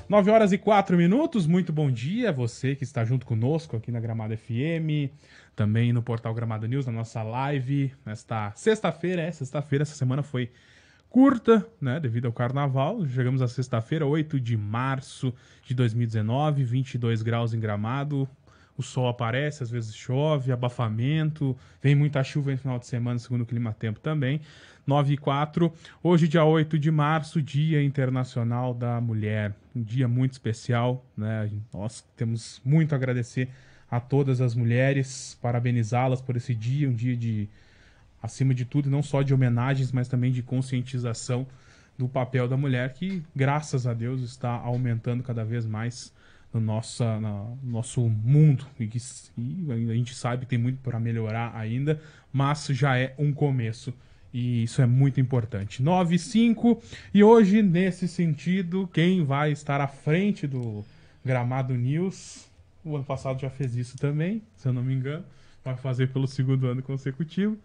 9h04, muito bom dia, você que está junto conosco aqui na Gramado FM, também no portal Gramado News, na nossa live, nesta sexta-feira, essa semana foi curta, né, devido ao carnaval, chegamos à sexta-feira, 8 de março de 2019, 22 graus em Gramado, o sol aparece, às vezes chove, abafamento, vem muita chuva no final de semana, segundo o Climatempo também. 9h04, hoje dia 8 de março, Dia Internacional da Mulher, um dia muito especial, né? Nós temos muito a agradecer a todas as mulheres, parabenizá-las por esse dia, um dia de, acima de tudo, não só de homenagens, mas também de conscientização do papel da mulher, que, graças a Deus, está aumentando cada vez mais no nosso mundo. E a gente sabe que tem muito para melhorar ainda, mas já é um começo. E isso é muito importante. 9h05. E hoje, nesse sentido, quem vai estar à frente do Gramado News, o ano passado já fez isso também, se eu não me engano, vai fazer pelo segundo ano consecutivo.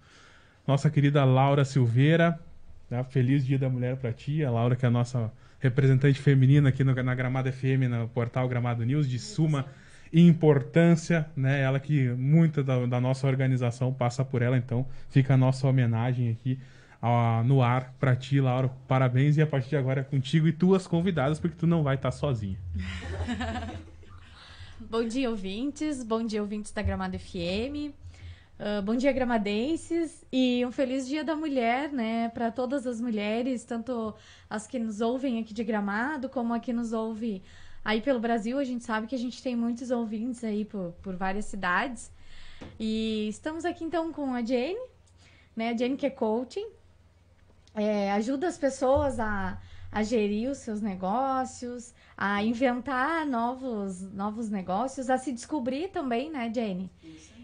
Nossa querida Laura Silveira, né? Feliz Dia da Mulher para ti. A Laura, que é a nossa representante feminina aqui na Gramado FM, no portal Gramado News, de suma importância, né? Ela que muita da nossa organização passa por ela, então fica a nossa homenagem aqui no ar para ti, Laura. Parabéns, e a partir de agora é contigo e tuas convidadas, porque tu não vai estar sozinha. Bom dia, ouvintes. Bom dia, ouvintes da Gramado FM. Bom dia, gramadenses, e um feliz Dia da Mulher, né, para todas as mulheres, tanto as que nos ouvem aqui de Gramado, como a que nos ouve aí pelo Brasil. A gente sabe que a gente tem muitos ouvintes aí por várias cidades. E estamos aqui então com a Jane, né, a Jane que é coaching, ajuda as pessoas a gerir os seus negócios, a inventar novos negócios, a se descobrir também, né, Jane? Isso aí.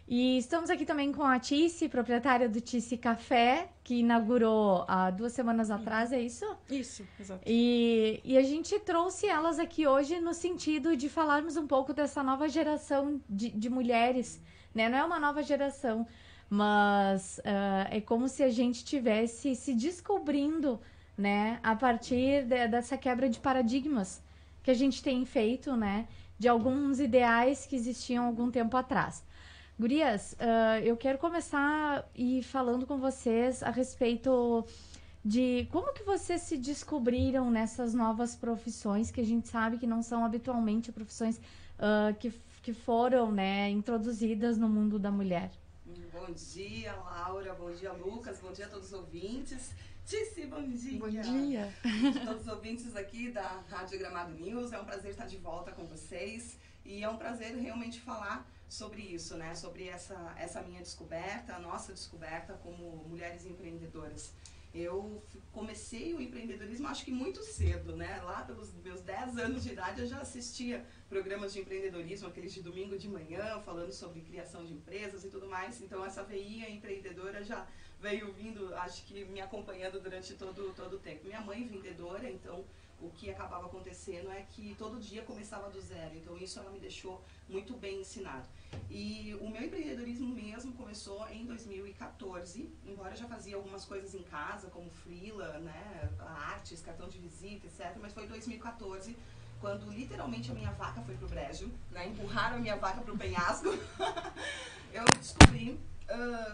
E estamos aqui também com a Tice, proprietária do Tice Café, que inaugurou há 2 semanas atrás, é isso? Isso, exato. E a gente trouxe elas aqui hoje no sentido de falarmos um pouco dessa nova geração de mulheres, né? Não é uma nova geração, mas é como se a gente estivesse se descobrindo, né? A partir dessa quebra de paradigmas que a gente tem feito, né? De alguns ideais que existiam algum tempo atrás. Gurias, eu quero começar falando com vocês a respeito de como que vocês se descobriram nessas novas profissões que a gente sabe que não são habitualmente profissões que foram, né, introduzidas no mundo da mulher. Bom dia, Laura. Bom dia, Lucas. Bom dia a todos os ouvintes. Tice, bom dia. Bom dia. Todos os ouvintes aqui da Rádio Gramado News. É um prazer estar de volta com vocês. E é um prazer realmente falar sobre isso, né? Sobre essa minha descoberta, a nossa descoberta como mulheres empreendedoras. Eu comecei o empreendedorismo acho que muito cedo, né? Lá pelos meus 10 anos de idade eu já assistia programas de empreendedorismo, aqueles de domingo de manhã, falando sobre criação de empresas e tudo mais. Então essa veinha empreendedora já veio vindo, acho que me acompanhando durante todo o tempo. Minha mãe vendedora, então o que acabava acontecendo é que todo dia começava do zero. Então isso ela me deixou muito bem ensinado. E o meu empreendedorismo mesmo começou em 2014, embora eu já fazia algumas coisas em casa, como freela, né, artes, cartão de visita, etc. Mas foi em 2014, quando literalmente a minha vaca foi pro brejo, né, empurraram a minha vaca pro penhasco, eu descobri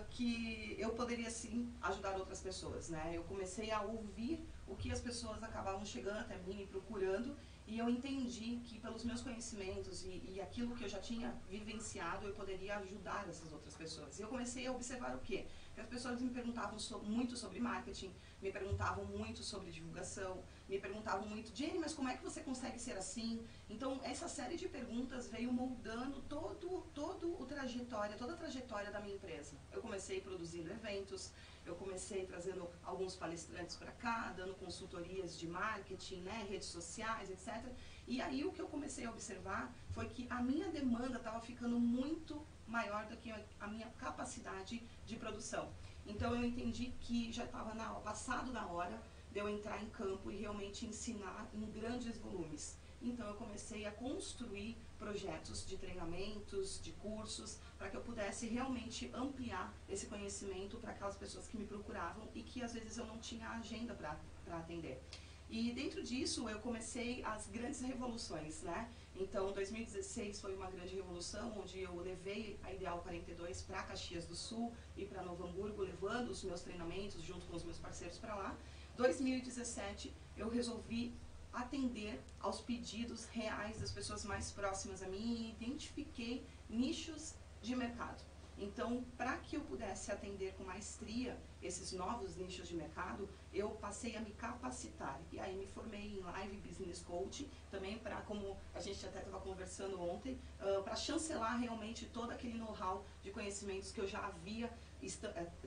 que eu poderia sim ajudar outras pessoas, né? Eu comecei a ouvir o que as pessoas acabavam chegando até mim, me procurando, e eu entendi que pelos meus conhecimentos e aquilo que eu já tinha vivenciado, eu poderia ajudar essas outras pessoas. E eu comecei a observar o quê? Que as pessoas me perguntavam muito sobre marketing, me perguntavam muito sobre divulgação, me perguntavam muito, Jenny, mas como é que você consegue ser assim? Então, essa série de perguntas veio moldando toda a trajetória da minha empresa. Eu comecei produzindo eventos, eu comecei trazendo alguns palestrantes para cá, dando consultorias de marketing, né, redes sociais, etc. E aí o que eu comecei a observar foi que a minha demanda estava ficando muito maior do que a minha capacidade de produção. Então eu entendi que já estava passado da hora de eu entrar em campo e realmente ensinar em grandes volumes. Então eu comecei a construir projetos de treinamentos, de cursos, para que eu pudesse realmente ampliar esse conhecimento para aquelas pessoas que me procuravam e que às vezes eu não tinha agenda para atender. E dentro disso eu comecei as grandes revoluções, né? Então 2016 foi uma grande revolução, onde eu levei a Ideal 42 para Caxias do Sul e para Novo Hamburgo, levando os meus treinamentos junto com os meus parceiros para lá. 2017 eu resolvi atender aos pedidos reais das pessoas mais próximas a mim e identifiquei nichos de mercado. Então, para que eu pudesse atender com maestria esses novos nichos de mercado, eu passei a me capacitar. E aí me formei em Live Business Coaching, também para, como a gente até estava conversando ontem, para chancelar realmente todo aquele know-how de conhecimentos que eu já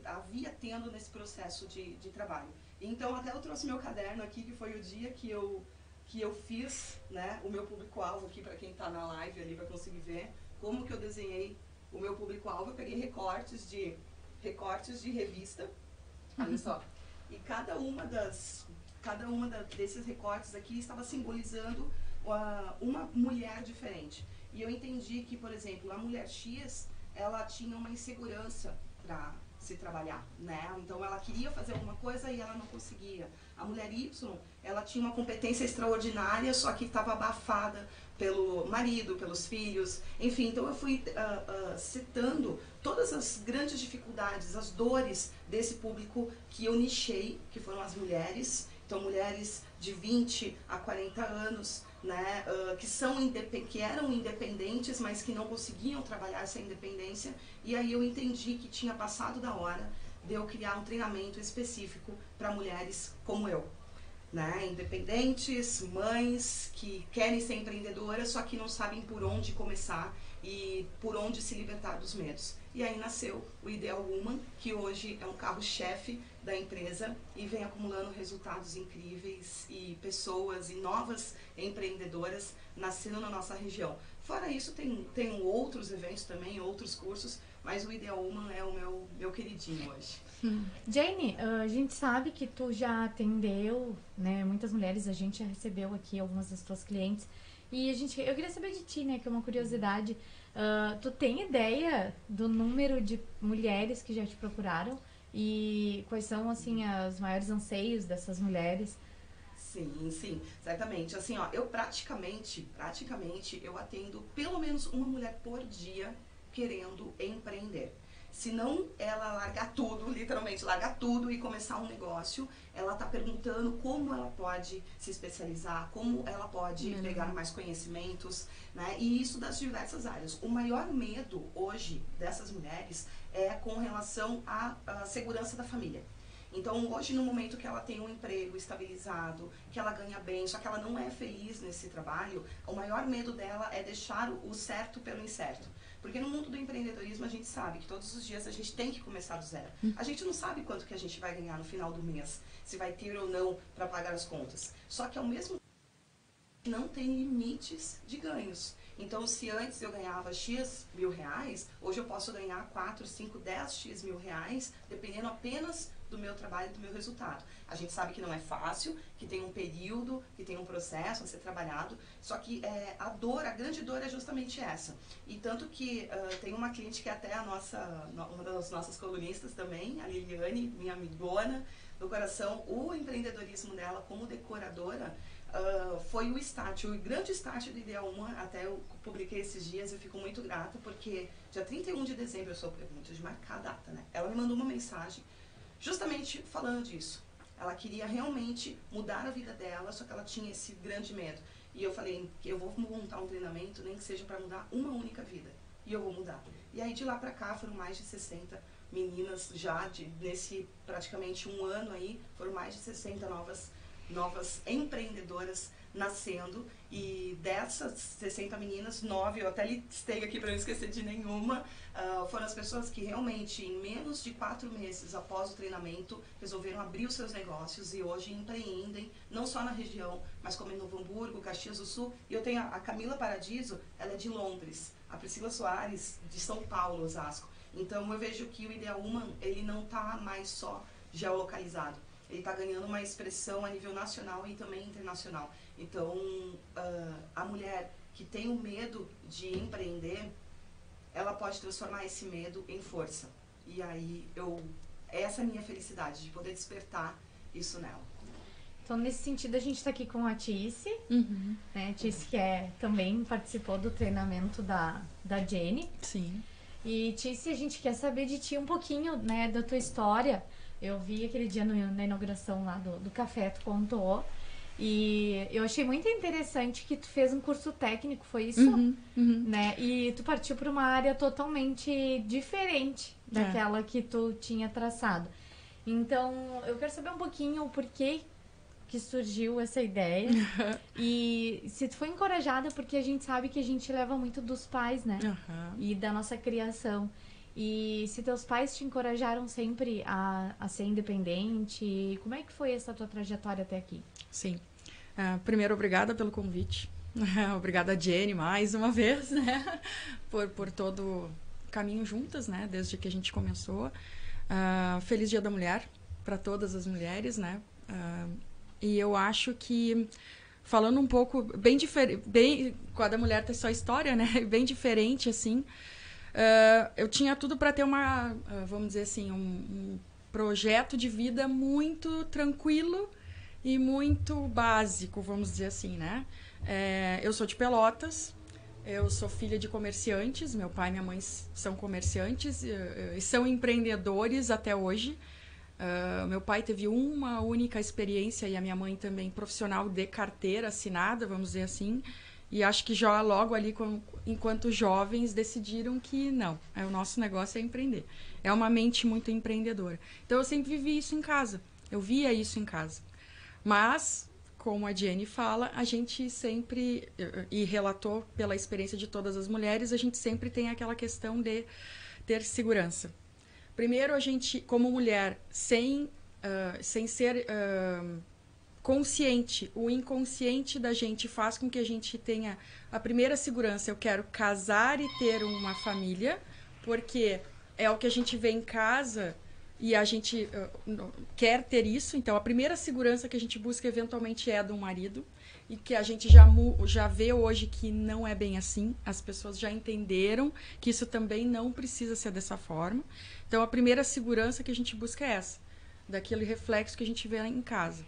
havia tendo nesse processo de trabalho. Então, até eu trouxe meu caderno aqui, que foi o dia que eu fiz, né, o meu público-alvo aqui, para quem está na live ali, vai conseguir ver como que eu desenhei o meu público-alvo. Eu peguei recortes de revista, olha só, e cada uma desses recortes aqui estava simbolizando uma mulher diferente. E eu entendi que, por exemplo, a mulher X, ela tinha uma insegurança para se trabalhar, né? Então ela queria fazer alguma coisa e ela não conseguia. A mulher Y, ela tinha uma competência extraordinária, só que estava abafada pelo marido, pelos filhos, enfim. Então eu fui citando todas as grandes dificuldades, as dores desse público que eu nichei, que foram as mulheres. Então mulheres de 20 a 40 anos, né, que eram independentes, mas que não conseguiam trabalhar essa independência. E aí eu entendi que tinha passado da hora de eu criar um treinamento específico para mulheres como eu, né, independentes, mães que querem ser empreendedoras, só que não sabem por onde começar e por onde se libertar dos medos. E aí nasceu o Ideal Woman, que hoje é um carro-chefe da empresa e vem acumulando resultados incríveis e pessoas e novas empreendedoras nascendo na nossa região. Fora isso, tem outros eventos também, outros cursos, mas o Ideal Woman é o meu queridinho hoje. Jane, a gente sabe que tu já atendeu, né, muitas mulheres, a gente já recebeu aqui algumas das tuas clientes, e eu queria saber de ti, né, que é uma curiosidade, tu tem ideia do número de mulheres que já te procuraram e quais são, assim, os maiores anseios dessas mulheres? Sim, certamente. Assim, ó, eu praticamente eu atendo pelo menos uma mulher por dia querendo empreender. Se não ela largar tudo, literalmente largar tudo e começar um negócio, ela está perguntando como ela pode se especializar, como ela pode pegar mais conhecimentos, né? E isso das diversas áreas. O maior medo hoje dessas mulheres é com relação à segurança da família. Então, hoje, no momento que ela tem um emprego estabilizado, que ela ganha bem, só que ela não é feliz nesse trabalho, o maior medo dela é deixar o certo pelo incerto. Porque no mundo do empreendedorismo a gente sabe que todos os dias a gente tem que começar do zero. A gente não sabe quanto que a gente vai ganhar no final do mês, se vai ter ou não para pagar as contas. Só que ao mesmo tempo não tem limites de ganhos. Então, se antes eu ganhava X mil reais, hoje eu posso ganhar 4, 5, 10 X mil reais, dependendo apenas do meu trabalho e do meu resultado. A gente sabe que não é fácil, que tem um período, que tem um processo a ser trabalhado, só que a grande dor é justamente essa. E tanto que tem uma cliente que é até uma das nossas colunistas também, a Liliane, minha amigona do coração. O empreendedorismo dela como decoradora foi o grande start do Ideal Woman. Até eu publiquei esses dias, eu fico muito grata, porque dia 31 de dezembro, eu sou muito de marcar a data, né? Ela me mandou uma mensagem justamente falando disso. Ela queria realmente mudar a vida dela, só que ela tinha esse grande medo. E eu falei que eu vou montar um treinamento, nem que seja para mudar uma única vida. E eu vou mudar. E aí de lá para cá foram mais de 60 meninas já, nesse praticamente um ano aí, foram mais de 60 novas empreendedoras nascendo, e dessas 60 meninas, 9, eu até listei aqui para não esquecer de nenhuma, foram as pessoas que realmente em menos de 4 meses após o treinamento resolveram abrir os seus negócios e hoje empreendem, não só na região, mas como em Novo Hamburgo, Caxias do Sul. E eu tenho a Camila Paradiso, ela é de Londres, a Priscila Soares de São Paulo, Osasco. Então eu vejo que o Ideal Woman, ele não está mais só geolocalizado. Ele está ganhando uma expressão a nível nacional e também internacional. Então, a mulher que tem o medo de empreender, ela pode transformar esse medo em força. E aí, essa é a minha felicidade, de poder despertar isso nela. Então, nesse sentido, a gente está aqui com a Tice, né? A Tice que também participou do treinamento da Jenny. Sim. E, Tice, a gente quer saber de ti um pouquinho, né, da tua história. Eu vi aquele dia na inauguração lá do café, tu contou. E eu achei muito interessante que tu fez um curso técnico, foi isso? Né? E tu partiu para uma área totalmente diferente daquela que tu tinha traçado. Então, eu quero saber um pouquinho o porquê que surgiu essa ideia. E se tu foi encorajada, porque a gente sabe que a gente leva muito dos pais, né? E da nossa criação. E se teus pais te encorajaram sempre a ser independente, como é que foi essa tua trajetória até aqui? Sim. Primeiro, obrigada pelo convite. Obrigada, Jenny, mais uma vez, né? Por todo o caminho juntas, né? Desde que a gente começou. Feliz Dia da Mulher para todas as mulheres, né? E eu acho que, falando um pouco, bem diferente, cada mulher tem sua história, né? Bem diferente, assim. Eu tinha tudo para ter vamos dizer assim, um projeto de vida muito tranquilo e muito básico, vamos dizer assim, né? Eu sou de Pelotas, eu sou filha de comerciantes, meu pai e minha mãe são comerciantes e são empreendedores até hoje. Meu pai teve uma única experiência e a minha mãe também profissional de carteira assinada, vamos dizer assim. E acho que já logo ali, enquanto jovens, decidiram que não, o nosso negócio é empreender. É uma mente muito empreendedora. Então eu sempre vivi isso em casa, eu via isso em casa. Mas, como a Jenny fala, a gente sempre, e relatou pela experiência de todas as mulheres, a gente sempre tem aquela questão de ter segurança. Primeiro, a gente, como mulher, sem ser consciente, o inconsciente da gente faz com que a gente tenha a primeira segurança. Eu quero casar e ter uma família, porque é o que a gente vê em casa e a gente quer ter isso. Então, a primeira segurança que a gente busca eventualmente é do marido, e que a gente já vê hoje que não é bem assim. As pessoas já entenderam que isso também não precisa ser dessa forma. Então, a primeira segurança que a gente busca é essa, daquele reflexo que a gente vê em casa.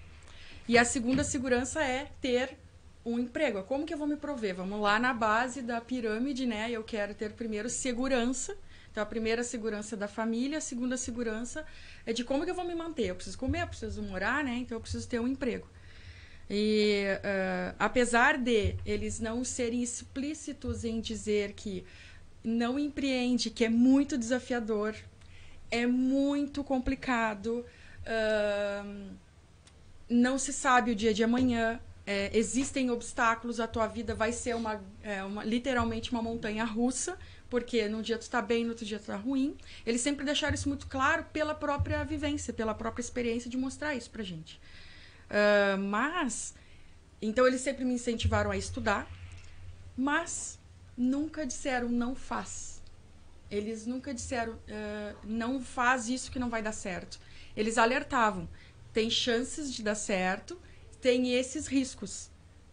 E a segunda segurança é ter um emprego. Como que eu vou me prover? Vamos lá na base da pirâmide, né? Eu quero ter primeiro segurança. Então, a primeira segurança é da família, a segunda segurança é de como que eu vou me manter. Eu preciso comer, eu preciso morar, né? Então, eu preciso ter um emprego. E apesar de eles não serem explícitos em dizer que não empreende, que é muito desafiador, é muito complicado, não se sabe o dia de amanhã, existem obstáculos, a tua vida vai ser literalmente uma montanha russa, porque num dia tu está bem, no outro dia tu está ruim. Eles sempre deixaram isso muito claro pela própria vivência, pela própria experiência de mostrar isso pra gente. Mas, então eles sempre me incentivaram a estudar, mas nunca disseram não faz. Eles nunca disseram não faz isso que não vai dar certo. Eles alertavam, tem chances de dar certo, tem esses riscos,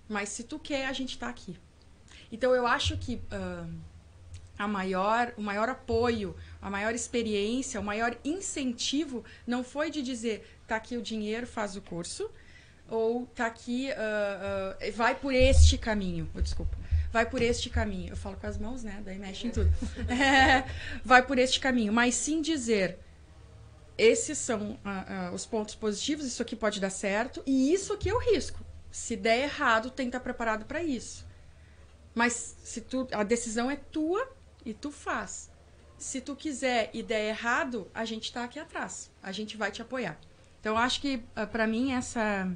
mas se tu quer, a gente tá aqui. Então eu acho que o maior apoio, a maior experiência, o maior incentivo não foi de dizer tá aqui o dinheiro, faz o curso, ou tá aqui, vai por este caminho. Desculpa. Vai por este caminho. Eu falo com as mãos, né? Daí mexe em tudo. Vai por este caminho. Mas sim dizer, esses são os pontos positivos, isso aqui pode dar certo, e isso aqui é o risco. Se der errado, tem que estar preparado para isso. Mas a decisão é tua e tu faz. Se tu quiser e der errado, a gente tá aqui atrás. A gente vai te apoiar. Então, acho que, para mim, essa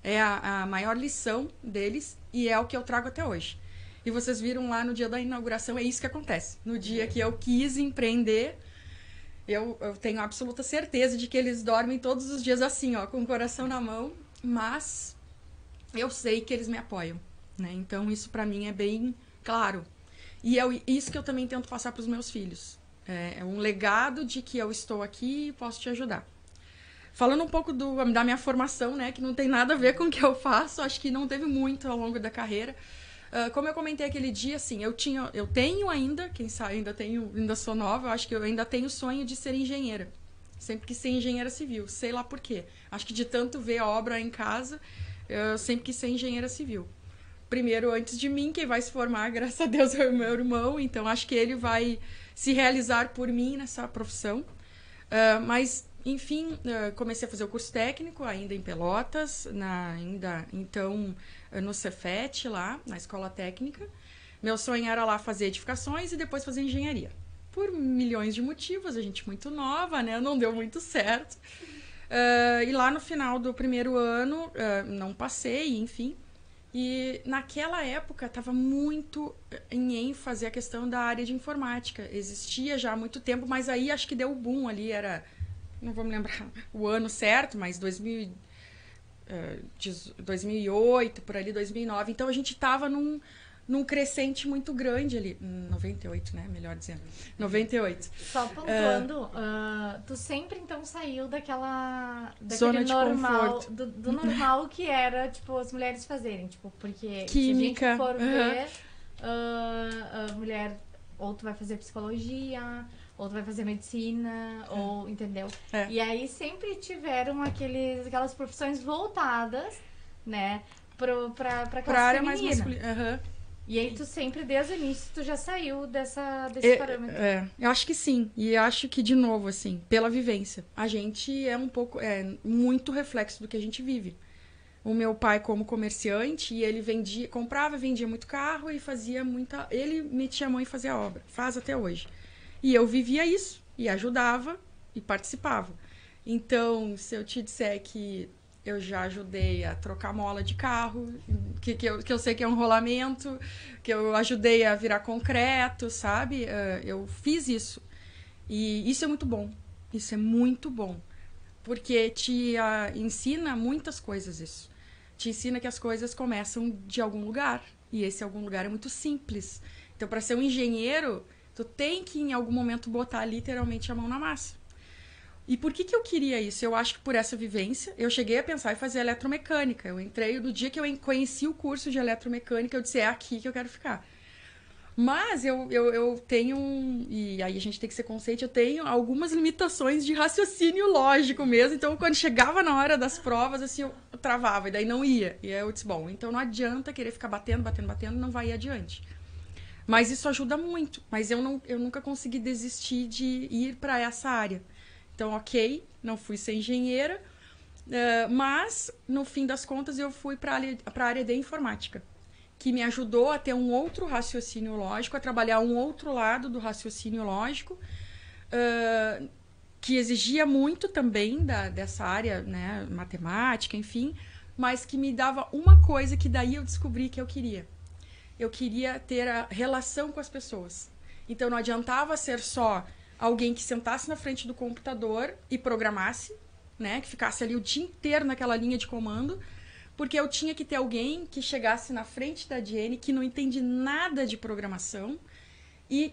é a maior lição deles e é o que eu trago até hoje. E vocês viram lá no dia da inauguração, é isso que acontece. No dia que eu quis empreender, eu tenho absoluta certeza de que eles dormem todos os dias assim, ó, com o coração na mão, mas eu sei que eles me apoiam, né? Então, isso para mim é bem claro. E é isso que eu também tento passar para os meus filhos. É um legado de que eu estou aqui e posso te ajudar. Falando um pouco da minha formação, né, que não tem nada a ver com o que eu faço, acho que não teve muito ao longo da carreira. Como eu comentei aquele dia, assim, eu tenho ainda, quem sabe ainda sou nova, eu acho que eu ainda tenho o sonho de ser engenheira. Sempre quis ser engenheira civil, sei lá por quê. Acho que de tanto ver a obra em casa, eu sempre quis ser engenheira civil. Primeiro, antes de mim, quem vai se formar, graças a Deus, é o meu irmão. Então, acho que ele vai se realizar por mim nessa profissão. Mas, enfim, comecei a fazer o curso técnico, ainda em Pelotas, então, no Cefet, lá, na escola técnica. Meu sonho era lá fazer edificações e depois fazer engenharia. Por milhões de motivos, a gente muito nova, né? Não deu muito certo. E lá no final do primeiro ano, não passei, enfim. E naquela época estava muito em ênfase a questão da área de informática. Existia já há muito tempo, mas aí acho que deu o boom ali, era... Não vou me lembrar o ano certo, mas 2008, por ali, 2009. Então a gente estava num crescente muito grande ali. 98, né? Melhor dizendo. 98. Só pontuando, tu sempre então saiu daquele zona de normal, conforto. do normal que era, tipo, as mulheres fazerem, tipo, porque Química. se a gente for ver, a mulher, ou tu vai fazer psicologia, ou tu vai fazer medicina, ou, entendeu? E aí sempre tiveram aquelas profissões voltadas, né, pra classe área feminina. mais masculina. E aí tu sempre, desde o início, tu já saiu desse parâmetro. Eu acho que sim. E acho que, de novo, assim, pela vivência. A gente é muito reflexo do que a gente vive. O meu pai, como comerciante, e ele comprava, vendia muito carro e fazia muita... Ele metia a mão e fazia a obra. Faz até hoje. E eu vivia isso. E ajudava e participava. Então, se eu te disser que eu já ajudei a trocar mola de carro, que eu sei que é um rolamento, que eu ajudei a virar concreto, sabe? Eu fiz isso. E isso é muito bom. Isso é muito bom. Porque te ensina muitas coisas isso. Te ensina que as coisas começam de algum lugar. E esse algum lugar é muito simples. Então, para ser um engenheiro, tu tem que, em algum momento, botar literalmente a mão na massa. E por que eu queria isso? Eu acho que por essa vivência, eu cheguei a pensar em fazer eletromecânica. Eu entrei, no dia que eu conheci o curso de eletromecânica, eu disse, é aqui que eu quero ficar. Mas eu tenho, e aí a gente tem que ser consciente, eu tenho algumas limitações de raciocínio lógico mesmo. Então, quando chegava na hora das provas, assim, eu travava, e daí não ia. E aí eu disse, bom, então não adianta querer ficar batendo, não vai ir adiante. Mas isso ajuda muito. Mas eu nunca consegui desistir de ir para essa área. Então, ok, não fui ser engenheira, mas, no fim das contas, eu fui para a área de informática, que me ajudou a ter um outro raciocínio lógico, a trabalhar um outro lado do raciocínio lógico, que exigia muito também dessa área, né, matemática, enfim, mas que me dava uma coisa que daí eu descobri que eu queria. Eu queria ter a relação com as pessoas. Então, não adiantava ser só alguém que sentasse na frente do computador e programasse, né? Que ficasse ali o dia inteiro naquela linha de comando, porque eu tinha que ter alguém que chegasse na frente da Jenny, que não entende nada de programação, e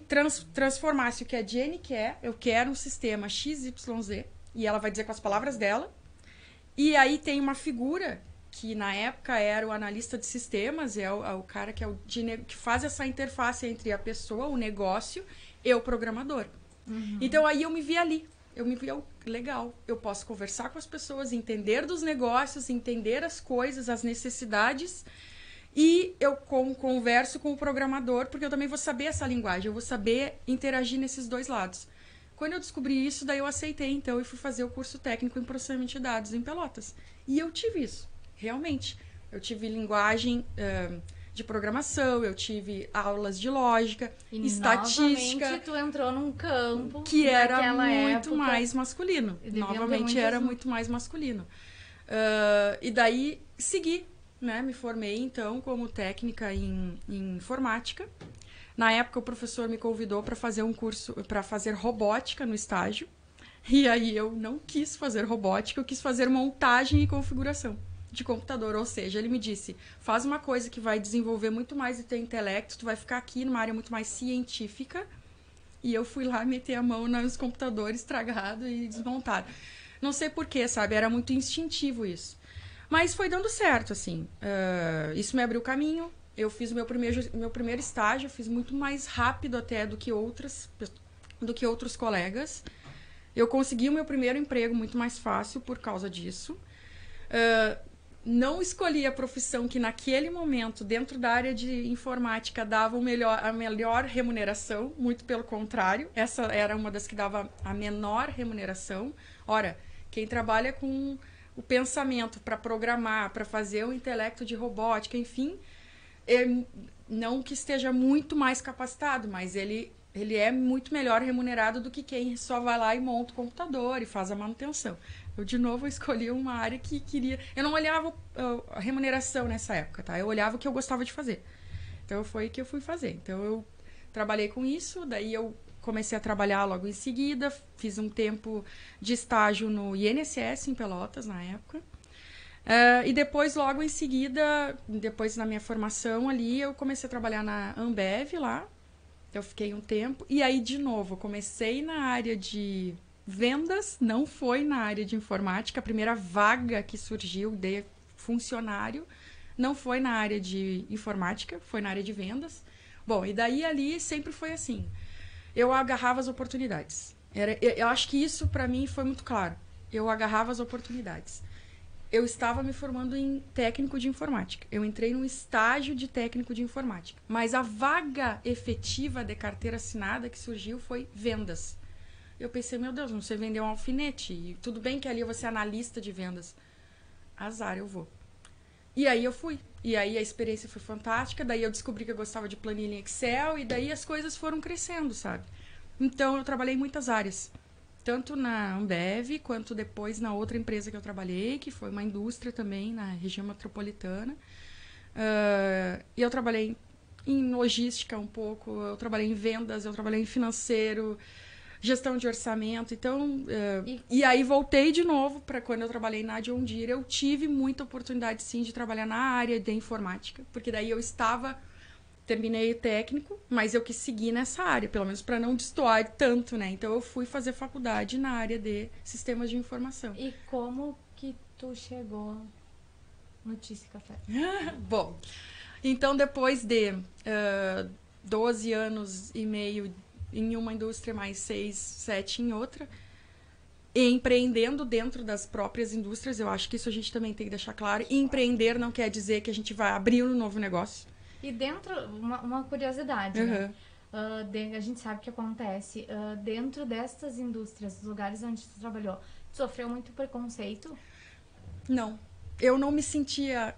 transformasse o que a Jenny quer. Eu quero um sistema XYZ, e ela vai dizer com as palavras dela. E aí tem uma figura que na época era o analista de sistemas, é o cara que faz essa interface entre a pessoa, o negócio, e o programador. Então, aí eu me vi ali. Eu me vi, legal, eu posso conversar com as pessoas, entender dos negócios, entender as coisas, as necessidades. E eu converso com o programador, porque eu também vou saber essa linguagem, eu vou saber interagir nesses dois lados. Quando eu descobri isso, daí eu aceitei, então, e fui fazer o curso técnico em processamento de dados em Pelotas. E eu tive isso, realmente. Eu tive linguagem... de programação, eu tive aulas de lógica, estatística. Novamente, tu entrou num campo que era muito mais masculino. Novamente era muito mais masculino. E daí segui, né? Me formei então como técnica em informática. Na época o professor me convidou para fazer um curso, para fazer robótica no estágio. E aí eu não quis fazer robótica, eu quis fazer montagem e configuração de computador, ou seja, ele me disse, faz uma coisa que vai desenvolver muito mais o teu intelecto, tu vai ficar aqui numa área muito mais científica, e eu fui lá meter a mão nos computadores estragados e desmontar. Não sei porquê, sabe, era muito instintivo isso. Mas foi dando certo, assim, isso me abriu caminho, eu fiz o meu primeiro estágio, eu fiz muito mais rápido até do que outros colegas, Eu consegui o meu primeiro emprego muito mais fácil por causa disso. Não escolhi a profissão que naquele momento, dentro da área de informática, dava a melhor remuneração, muito pelo contrário. Essa era uma das que dava a menor remuneração. Ora, quem trabalha com o pensamento para programar, para fazer o intelecto de robótica, enfim, não que esteja muito mais capacitado, mas ele é muito melhor remunerado do que quem só vai lá e monta o computador e faz a manutenção. Eu, de novo, escolhi uma área que queria... Eu não olhava a remuneração nessa época, tá? Eu olhava o que eu gostava de fazer. Então, foi o que eu fui fazer. Então, eu trabalhei com isso, daí eu comecei a trabalhar logo em seguida, fiz um tempo de estágio no INSS, em Pelotas, na época. E depois, logo em seguida, depois na minha formação ali, eu comecei a trabalhar na Ambev lá. Eu fiquei um tempo. E aí, de novo, comecei na área de vendas, não foi na área de informática. A primeira vaga que surgiu de funcionário não foi na área de informática, foi na área de vendas. Bom, e daí ali sempre foi assim. Eu agarrava as oportunidades. Eu acho que isso, para mim, foi muito claro. Eu agarrava as oportunidades. Eu estava me formando em técnico de informática. Eu entrei num estágio de técnico de informática. Mas a vaga efetiva de carteira assinada que surgiu foi vendas. Eu pensei, meu Deus, não sei vender um alfinete. E tudo bem que ali eu vou ser analista de vendas. Azar, eu vou. E aí eu fui. E aí a experiência foi fantástica. Daí eu descobri que eu gostava de planilha em Excel. E daí as coisas foram crescendo, sabe? Então eu trabalhei em muitas áreas. Tanto na Ambev, quanto depois na outra empresa que eu trabalhei, que foi uma indústria também, na região metropolitana. E eu trabalhei em logística um pouco, eu trabalhei em vendas, eu trabalhei em financeiro, gestão de orçamento. Então, e aí voltei de novo para quando eu trabalhei na John Deere. Eu tive muita oportunidade, sim, de trabalhar na área de informática, porque daí eu terminei o técnico, mas eu quis seguir nessa área, pelo menos para não destoar tanto, né? Então eu fui fazer faculdade na área de sistemas de informação. E como que tu chegou no Notícia Café? Bom, então depois de 12 anos e meio em uma indústria, mais 6, 7 em outra, e empreendendo dentro das próprias indústrias, eu acho que isso a gente também tem que deixar claro. E empreender não quer dizer que a gente vai abrir um novo negócio. E dentro, uma curiosidade, né? A gente sabe o que acontece. Dentro destas indústrias, dos lugares onde tu trabalhou, tu sofreu muito preconceito? Não. Eu não me sentia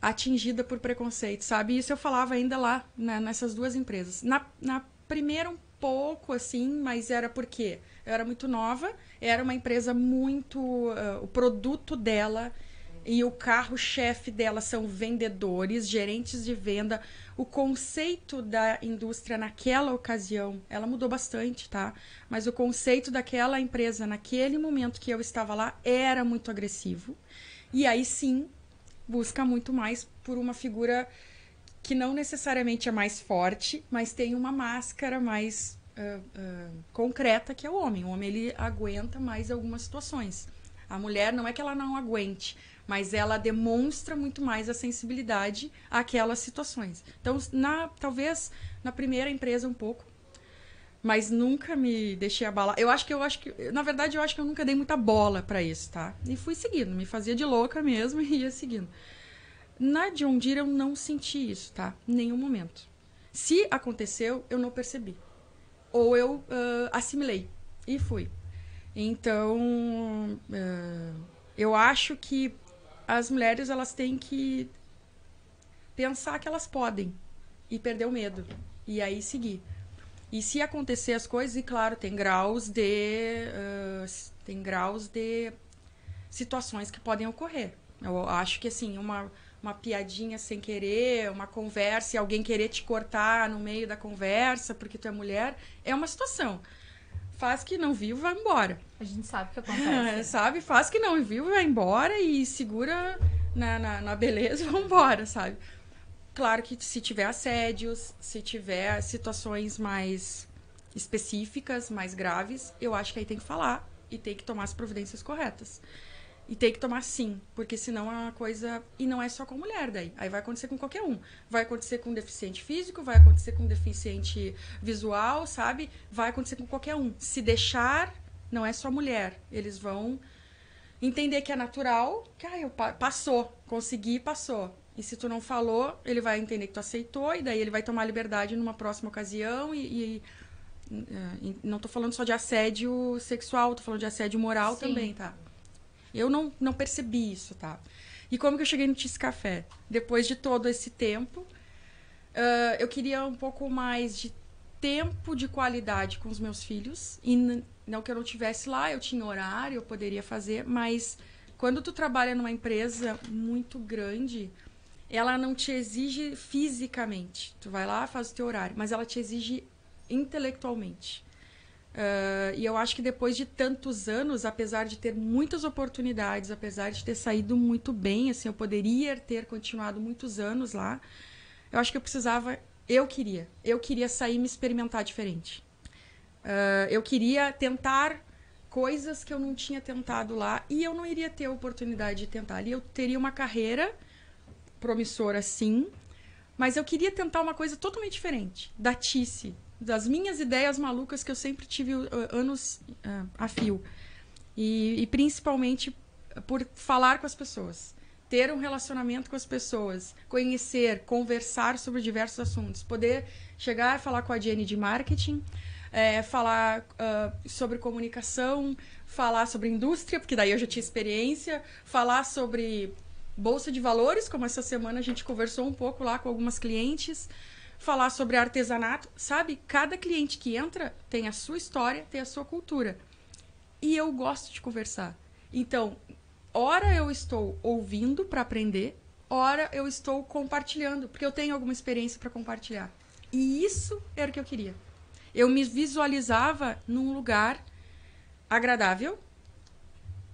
atingida por preconceito, sabe? Isso eu falava ainda lá, né, nessas duas empresas. Na primeira um pouco, assim, mas era porque eu era muito nova, era uma empresa muito... o produto dela... E o carro-chefe dela são vendedores, gerentes de venda. O conceito da indústria naquela ocasião, ela mudou bastante, tá? Mas o conceito daquela empresa naquele momento que eu estava lá era muito agressivo. E aí sim, busca muito mais por uma figura que não necessariamente é mais forte, mas tem uma máscara mais concreta, que é o homem. O homem, ele aguenta mais algumas situações. A mulher não é que ela não aguente, mas ela demonstra muito mais a sensibilidade àquelas situações. Então, talvez na primeira empresa um pouco, mas nunca me deixei abalar. Na verdade, eu acho que eu nunca dei muita bola para isso, tá? E fui seguindo, me fazia de louca mesmo e ia seguindo. Na John Deere eu não senti isso, tá? Em nenhum momento. Se aconteceu, eu não percebi. Ou eu assimilei e fui. Então, eu acho que as mulheres, elas têm que pensar que elas podem e perder o medo. E aí seguir. E se acontecer as coisas, e claro, tem graus de situações que podem ocorrer. Eu acho que, assim, uma piadinha sem querer, uma conversa, e alguém querer te cortar no meio da conversa porque tu é mulher, é uma situação. Faz que não viu, vai embora. A gente sabe o que acontece. Sabe? Faz que não viu, vai embora e segura na beleza e vai embora, sabe? Claro que se tiver assédios, se tiver situações mais específicas, mais graves, eu acho que aí tem que falar e tem que tomar as providências corretas. E tem que tomar sim, porque senão é uma coisa... E não é só com mulher daí. Aí vai acontecer com qualquer um. Vai acontecer com um deficiente físico, vai acontecer com um deficiente visual, sabe? Vai acontecer com qualquer um. Se deixar não é só mulher. Eles vão entender que é natural, que passou, consegui, passou. E se tu não falou, ele vai entender que tu aceitou, e daí ele vai tomar liberdade numa próxima ocasião. E não tô falando só de assédio sexual, tô falando de assédio moral também, tá? Eu não percebi isso, tá? E como que eu cheguei no Tice Café? Depois de todo esse tempo, eu queria um pouco mais de tempo de qualidade com os meus filhos. E não que eu não estivesse lá, eu tinha horário, eu poderia fazer, mas quando tu trabalha numa empresa muito grande, ela não te exige fisicamente. Tu vai lá, faz o teu horário, mas ela te exige intelectualmente. E eu acho que depois de tantos anos, apesar de ter muitas oportunidades, apesar de ter saído muito bem, assim, eu poderia ter continuado muitos anos lá, eu acho que eu queria sair e me experimentar diferente. Eu queria tentar coisas que eu não tinha tentado lá, e eu não iria ter a oportunidade de tentar ali. Eu teria uma carreira promissora, sim, mas eu queria tentar uma coisa totalmente diferente, da Tice, das minhas ideias malucas que eu sempre tive anos a fio. E principalmente por falar com as pessoas, ter um relacionamento com as pessoas, conhecer, conversar sobre diversos assuntos, poder chegar e falar com a Jenny de marketing, falar sobre comunicação, falar sobre indústria, porque daí eu já tinha experiência, falar sobre bolsa de valores, como essa semana a gente conversou um pouco lá com algumas clientes, falar sobre artesanato, sabe? Cada cliente que entra tem a sua história, tem a sua cultura. E eu gosto de conversar. Então, ora eu estou ouvindo para aprender, ora eu estou compartilhando, porque eu tenho alguma experiência para compartilhar. E isso era o que eu queria. Eu me visualizava num lugar agradável,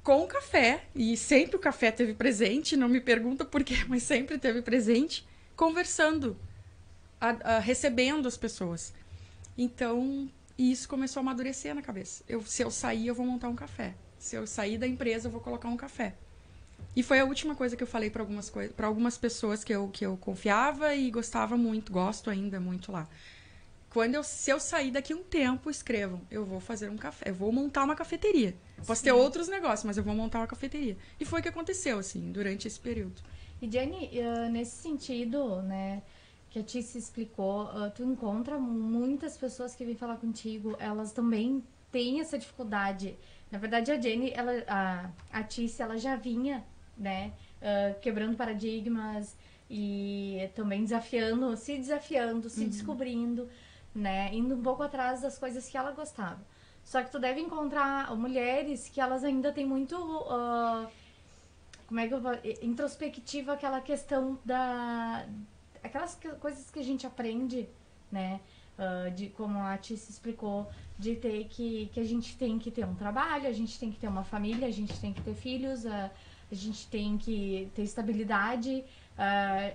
com café, e sempre o café teve presente, não me pergunta por quê, mas sempre teve presente, conversando, recebendo as pessoas. Então, isso começou a amadurecer na cabeça. Se eu sair, eu vou montar um café. Se eu sair da empresa, eu vou colocar um café. E foi a última coisa que eu falei para algumas pessoas que eu confiava e gostava muito, gosto ainda muito lá. Se eu sair daqui um tempo, escrevam, eu vou fazer um café, eu vou montar uma cafeteria. Posso ter outros negócios, mas eu vou montar uma cafeteria. E foi o que aconteceu, assim, durante esse período. E, Jenny, nesse sentido, né, que a Tice explicou, tu encontra muitas pessoas que vêm falar contigo, elas também têm essa dificuldade. Na verdade, a Jenny, a Tice, ela já vinha, né, quebrando paradigmas e também se desafiando, se descobrindo, né, indo um pouco atrás das coisas que ela gostava. Só que tu deve encontrar mulheres que elas ainda têm muito introspectiva, aquela questão aquelas coisas que a gente aprende, né, de como a Tice explicou, de ter que a gente tem que ter um trabalho, a gente tem que ter uma família, a gente tem que ter filhos, a gente tem que ter estabilidade,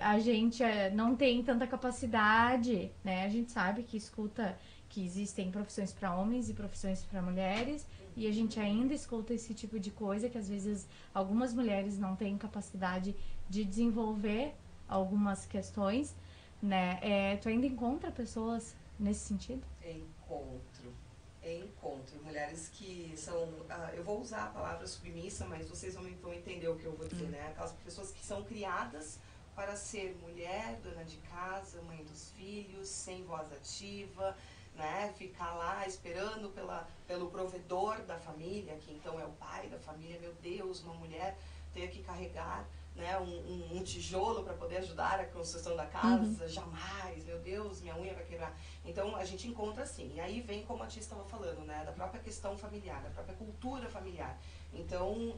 a gente não tem tanta capacidade, né? A gente sabe que escuta que existem profissões para homens e profissões para mulheres, e a gente ainda escuta esse tipo de coisa, que às vezes algumas mulheres não têm capacidade de desenvolver algumas questões, né? Tu ainda encontra pessoas nesse sentido? Encontro. Mulheres que são... eu vou usar a palavra submissa, mas vocês vão entender o que eu vou dizer, né? Aquelas pessoas que são criadas para ser mulher, dona de casa, mãe dos filhos, sem voz ativa, né? Ficar lá esperando pelo provedor da família, que então é o pai da família. Meu Deus, uma mulher ter que carregar, né, um tijolo para poder ajudar a construção da casa, jamais, meu Deus, minha unha vai quebrar. Então, a gente encontra assim. E aí vem, como a Tice estava falando, né, da própria questão familiar, da própria cultura familiar. Então,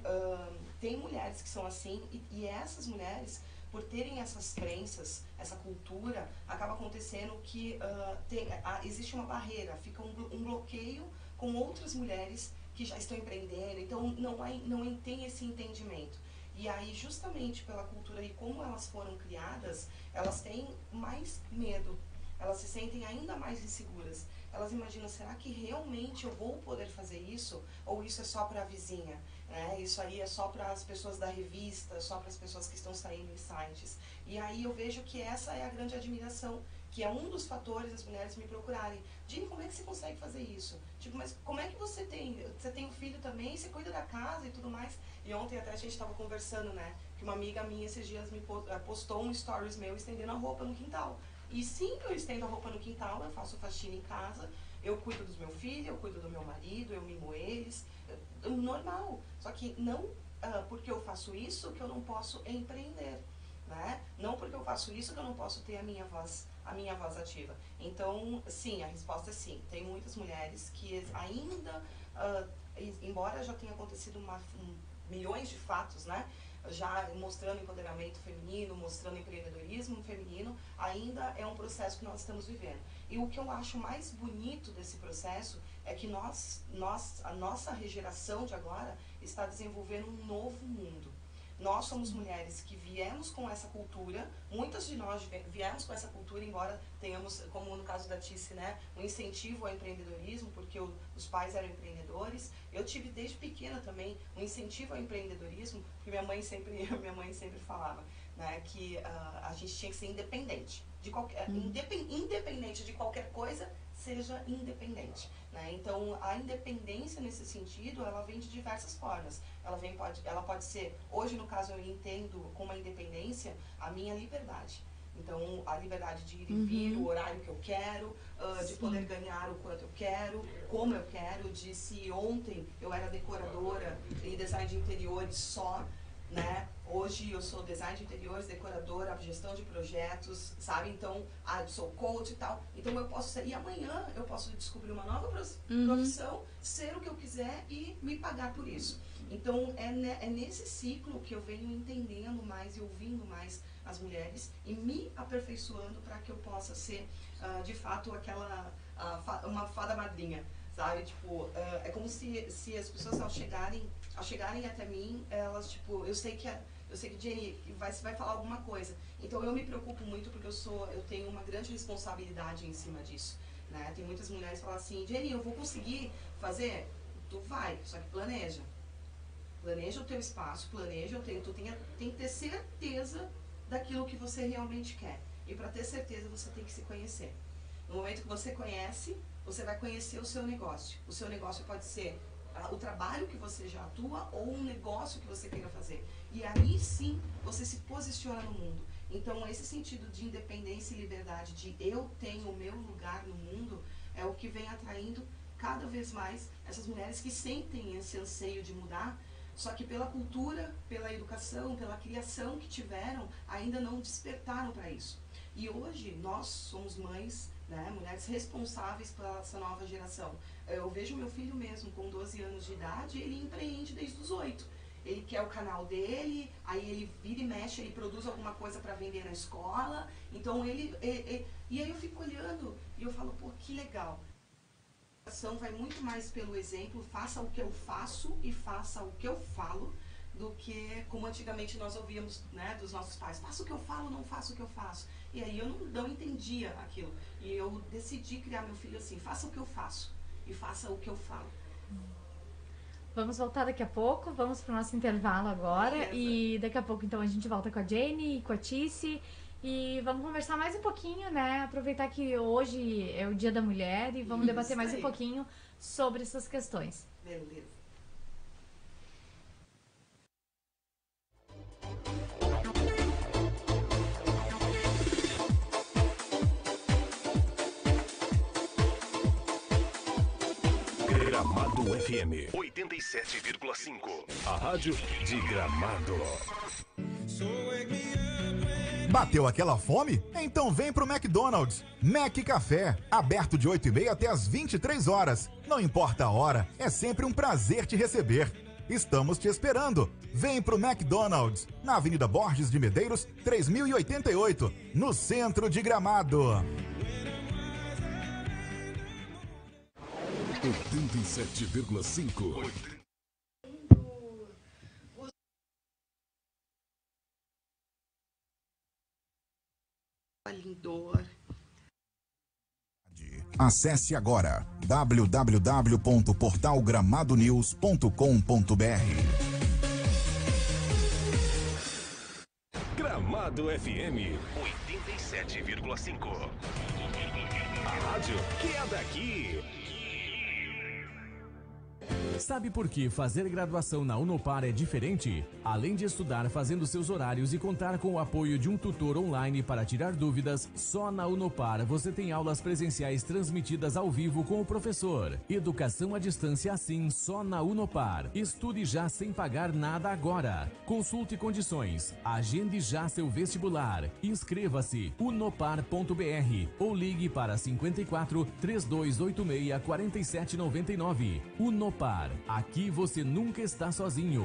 tem mulheres que são assim, e essas mulheres, por terem essas crenças, essa cultura, acaba acontecendo que existe uma barreira, fica um bloqueio com outras mulheres que já estão empreendendo. Então, não tem esse entendimento. E aí, justamente pela cultura e como elas foram criadas, elas têm mais medo. Elas se sentem ainda mais inseguras. Elas imaginam, será que realmente eu vou poder fazer isso? Ou isso é só para a vizinha? né? Isso aí é só para as pessoas da revista, só para as pessoas que estão saindo em sites. E aí eu vejo que essa é a grande admiração, que é um dos fatores das mulheres me procurarem. Dini, como é que você consegue fazer isso? Tipo, mas como é que você tem um filho também, você cuida da casa e tudo mais? E ontem até a gente estava conversando, né, que uma amiga minha esses dias me postou um stories meu estendendo a roupa no quintal. E sim, eu estendo a roupa no quintal, eu faço faxina em casa, eu cuido dos meus filhos, eu cuido do meu marido, eu mimo eles, normal. Só que não porque eu faço isso que eu não posso empreender, né? Não porque eu faço isso que eu não posso ter a minha voz ativa. Então, sim, a resposta é sim. Tem muitas mulheres que ainda, embora já tenha acontecido milhões de fatos, né? Já mostrando empoderamento feminino, mostrando empreendedorismo feminino, ainda é um processo que nós estamos vivendo. E o que eu acho mais bonito desse processo é que a nossa geração de agora está desenvolvendo um novo mundo. Nós somos mulheres que viemos com essa cultura, muitas de nós viemos com essa cultura, embora tenhamos, como no caso da Tice, né, um incentivo ao empreendedorismo, porque os pais eram empreendedores. Eu tive desde pequena também um incentivo ao empreendedorismo, porque minha mãe sempre falava, né, que a gente tinha que ser independente. Independente de qualquer coisa, seja independente. Né? Então, a independência nesse sentido, ela vem de diversas formas. Ela pode ser, hoje no caso eu entendo como a independência, a minha liberdade. Então, a liberdade de ir e vir, o horário que eu quero, de poder ganhar o quanto eu quero, como eu quero, de se ontem eu era decoradora e design de interiores só, né? Hoje eu sou design de interiores, decoradora, gestão de projetos, sabe? Então, sou coach e tal. Então eu posso ser, e amanhã eu posso descobrir uma nova profissão, ser o que eu quiser e me pagar por isso. Então é nesse ciclo que eu venho entendendo mais e ouvindo mais as mulheres e me aperfeiçoando para que eu possa ser, de fato, uma fada madrinha, sabe? Tipo, é como se as pessoas ao chegarem até mim, elas, tipo, eu sei que Jenny vai falar alguma coisa. Então eu me preocupo muito porque eu tenho uma grande responsabilidade em cima disso, né? Tem muitas mulheres que falam assim, Jenny, eu vou conseguir fazer? Tu vai, só que planeja. Planeja o teu espaço, tu tem que ter certeza daquilo que você realmente quer. E para ter certeza você tem que se conhecer. No momento que você conhece, você vai conhecer o seu negócio. O seu negócio pode ser o trabalho que você já atua ou um negócio que você queira fazer. E aí sim você se posiciona no mundo. Então esse sentido de independência e liberdade, de eu tenho o meu lugar no mundo, é o que vem atraindo cada vez mais essas mulheres que sentem esse anseio de mudar, só que pela cultura, pela educação, pela criação que tiveram, ainda não despertaram para isso. E hoje nós somos mães, né, mulheres responsáveis pela essa nova geração. Eu vejo meu filho mesmo, com 12 anos de idade, ele empreende desde os 8. Ele quer o canal dele, aí ele vira e mexe, ele produz alguma coisa para vender na escola. Então e aí eu fico olhando e eu falo, pô, que legal. A ação vai muito mais pelo exemplo, faça o que eu faço e faça o que eu falo, do que como antigamente nós ouvíamos, né, dos nossos pais, faça o que eu falo, não faça o que eu faço. E aí eu não entendia aquilo. E eu decidi criar meu filho assim, faça o que eu faço e faça o que eu falo. Vamos voltar daqui a pouco, vamos para o nosso intervalo agora. Beleza. E daqui a pouco então a gente volta com a Jenny e com a Tice. E vamos conversar mais um pouquinho, né? Aproveitar que hoje é o Dia da Mulher e vamos debater mais um pouquinho sobre essas questões. Beleza. Gramado FM 87,5. A rádio de Gramado. Bateu aquela fome? Então vem pro McDonald's. Mac Café, aberto de 8h30 até as 23 horas. Não importa a hora, é sempre um prazer te receber. Estamos te esperando. Vem pro McDonald's, na Avenida Borges de Medeiros, 3088, no centro de Gramado. 87,5. Lindor. Acesse agora www.portalgramadonews.com.br. Gramado FM 87,5. A rádio que é daqui. Sabe por que fazer graduação na Unopar é diferente? Além de estudar fazendo seus horários e contar com o apoio de um tutor online para tirar dúvidas, só na Unopar você tem aulas presenciais transmitidas ao vivo com o professor. Educação à distância assim só na Unopar. Estude já sem pagar nada agora. Consulte condições. Agende já seu vestibular. Inscreva-se unopar.br ou ligue para 54 3286 4799. Unopar. Aqui você nunca está sozinho.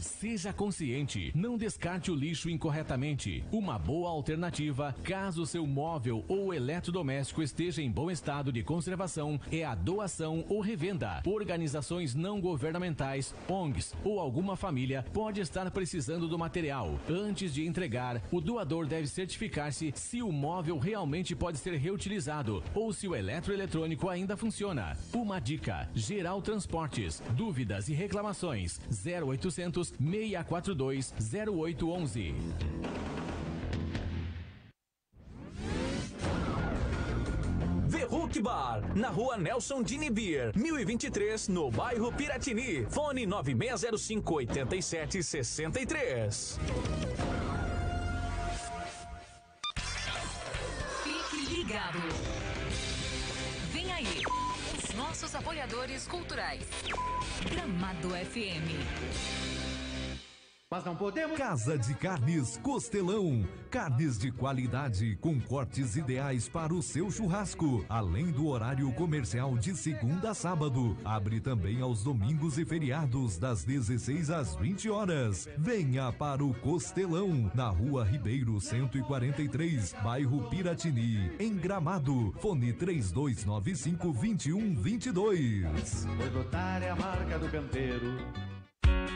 Seja consciente, não descarte o lixo incorretamente. Uma boa alternativa, caso seu móvel ou eletrodoméstico esteja em bom estado de conservação, é a doação ou revenda. Organizações não governamentais, ONGs ou alguma família pode estar precisando do material. Antes de entregar, o doador deve certificar-se se o móvel realmente pode ser reutilizado ou se o eletroeletrônico ainda funciona. Uma dica: Geral Transportes. Dúvidas e reclamações 0800 642 0811. Verruc Bar, na rua Nelson Dinibir, 1023, no bairro Piratini. Fone 9605-8763. Fique ligado. Vem aí, os nossos apoiadores culturais. Gramado FM. Mas não podemos... Casa de Carnes Costelão. Carnes de qualidade com cortes ideais para o seu churrasco. Além do horário comercial de segunda a sábado. Abre também aos domingos e feriados das 16 às 20 horas. Venha para o Costelão, na rua Ribeiro 143, bairro Piratini, em Gramado. Fone 3295-2122. Pois lotar é a marca do canteiro.